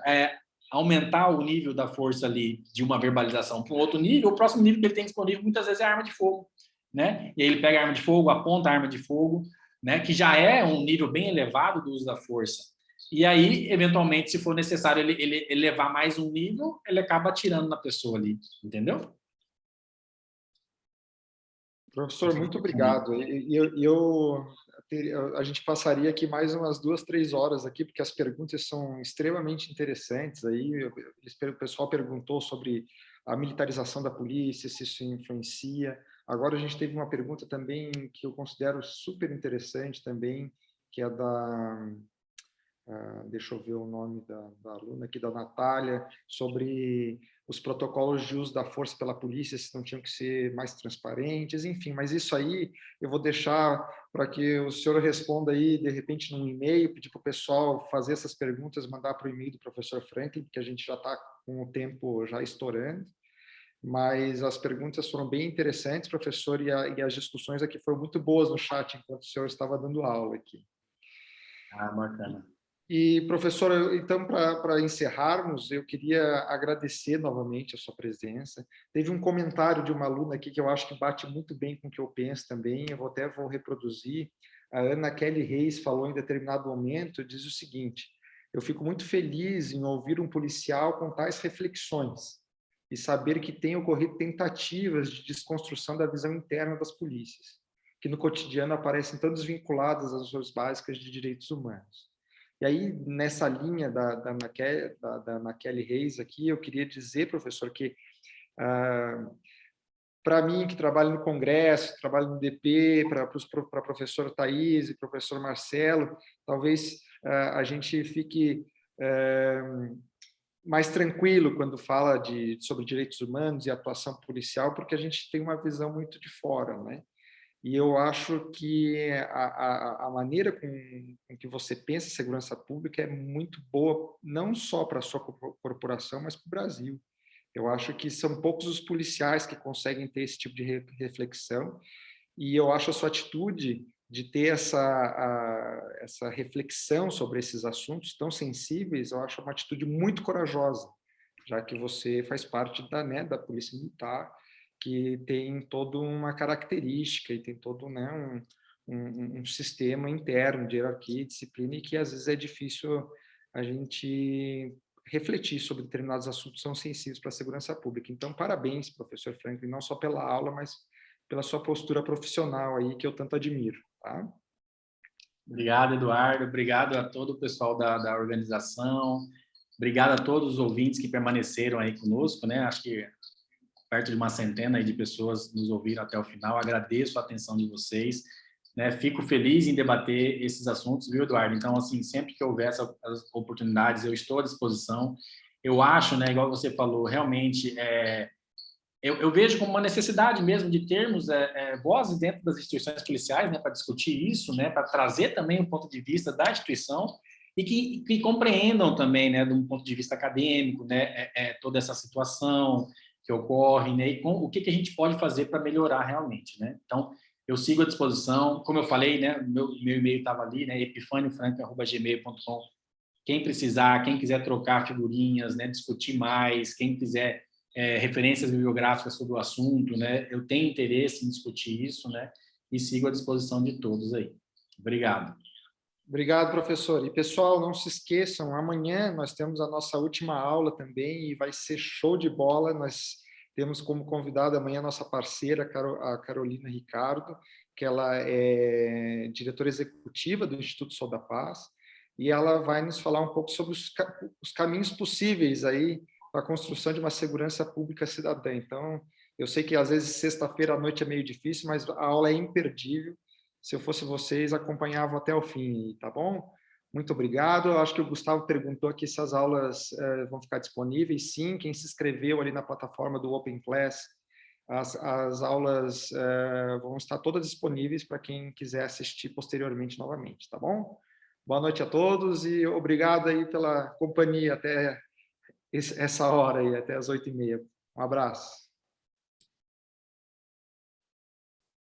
Speaker 2: aumentar o nível da força ali de uma verbalização para um outro nível, o próximo nível que ele tem disponível muitas vezes é a arma de fogo, né? E aí ele pega a arma de fogo, aponta a arma de fogo, né? Que já é um nível bem elevado do uso da força. E aí, eventualmente, se for necessário ele elevar mais um nível, ele acaba atirando na pessoa ali, entendeu?
Speaker 1: Professor, muito obrigado. A gente passaria aqui mais umas 2, 3 horas aqui, porque as perguntas são extremamente interessantes. Aí, o pessoal perguntou sobre a militarização da polícia, se isso influencia. Agora a gente teve uma pergunta também que eu considero super interessante também, que é deixa eu ver o nome da aluna aqui, da Natália, sobre os protocolos de uso da força pela polícia, se não tinham que ser mais transparentes, enfim, mas isso aí eu vou deixar para que o senhor responda aí, de repente, num e-mail, pedir para o pessoal fazer essas perguntas, mandar para o e-mail do professor Franklin, porque a gente já está com o tempo já estourando, mas as perguntas foram bem interessantes, professor, e as discussões aqui foram muito boas no chat, enquanto o senhor estava dando aula aqui.
Speaker 2: Ah, bacana.
Speaker 1: E, professor, então, para encerrarmos, eu queria agradecer novamente a sua presença. Teve um comentário de uma aluna aqui que eu acho que bate muito bem com o que eu penso também, eu vou reproduzir. A Ana Kelly Reis falou em determinado momento, diz o seguinte: eu fico muito feliz em ouvir um policial com tais reflexões e saber que tem ocorrido tentativas de desconstrução da visão interna das polícias, que no cotidiano aparecem tão desvinculadas das suas básicas de direitos humanos. E aí, nessa linha da Naquele Reis aqui, eu queria dizer, professor, que para mim, que trabalho no Congresso, trabalho no DP, para a professora Thais e professor Marcelo, talvez a gente fique mais tranquilo quando fala sobre direitos humanos e atuação policial, porque a gente tem uma visão muito de fora, né? E eu acho que a maneira com que você pensa em segurança pública é muito boa, não só para a sua corporação, mas para o Brasil. Eu acho que são poucos os policiais que conseguem ter esse tipo de reflexão, e eu acho a sua atitude de ter essa reflexão sobre esses assuntos tão sensíveis, eu acho uma atitude muito corajosa, já que você faz parte da Polícia Militar, que tem toda uma característica e tem todo, né, um sistema interno de hierarquia e disciplina, e que às vezes é difícil a gente refletir sobre determinados assuntos que são sensíveis para a segurança pública. Então, parabéns, professor Franklin, não só pela aula, mas pela sua postura profissional aí, que eu tanto admiro. Tá?
Speaker 2: Obrigado, Eduardo. Obrigado a todo o pessoal da organização. Obrigado a todos os ouvintes que permaneceram aí conosco, né? Acho que perto de uma centena de pessoas nos ouviram até o final. Agradeço a atenção de vocês, né? Fico feliz em debater esses assuntos, viu, Eduardo? Então, assim, sempre que houver essas oportunidades, eu estou à disposição. Eu acho, né, igual você falou, realmente eu vejo como uma necessidade mesmo de termos vozes dentro das instituições policiais, né, para discutir isso, né, para trazer também o ponto de vista da instituição e que compreendam também, né, de um ponto de vista acadêmico, né, toda essa situação que ocorre, né, e o que a gente pode fazer para melhorar realmente, né. Então, eu sigo à disposição, como eu falei, né, meu e-mail estava ali, né, epifaniofranco@gmail.com. Quem precisar, quem quiser trocar figurinhas, né, discutir mais, quem quiser referências bibliográficas sobre o assunto, né, eu tenho interesse em discutir isso, né, e sigo à disposição de todos aí. Obrigado.
Speaker 1: Obrigado, professor. E, pessoal, não se esqueçam, amanhã nós temos a nossa última aula também e vai ser show de bola. Nós temos como convidada amanhã a nossa parceira, a Carolina Ricardo, que ela é diretora executiva do Instituto Sol da Paz, e ela vai nos falar um pouco sobre os caminhos possíveis aí para a construção de uma segurança pública cidadã. Então, Eu sei que às vezes sexta-feira à noite é meio difícil, mas a aula é imperdível. Se eu fosse vocês, acompanhavam até o fim, tá bom? Muito obrigado. Eu acho que o Gustavo perguntou aqui se as aulas vão ficar disponíveis. Sim, quem se inscreveu ali na plataforma do Open Class, as aulas vão estar todas disponíveis para quem quiser assistir posteriormente novamente, tá bom? Boa noite a todos e obrigado aí pela companhia até essa hora aí, até as 8h30. Um abraço.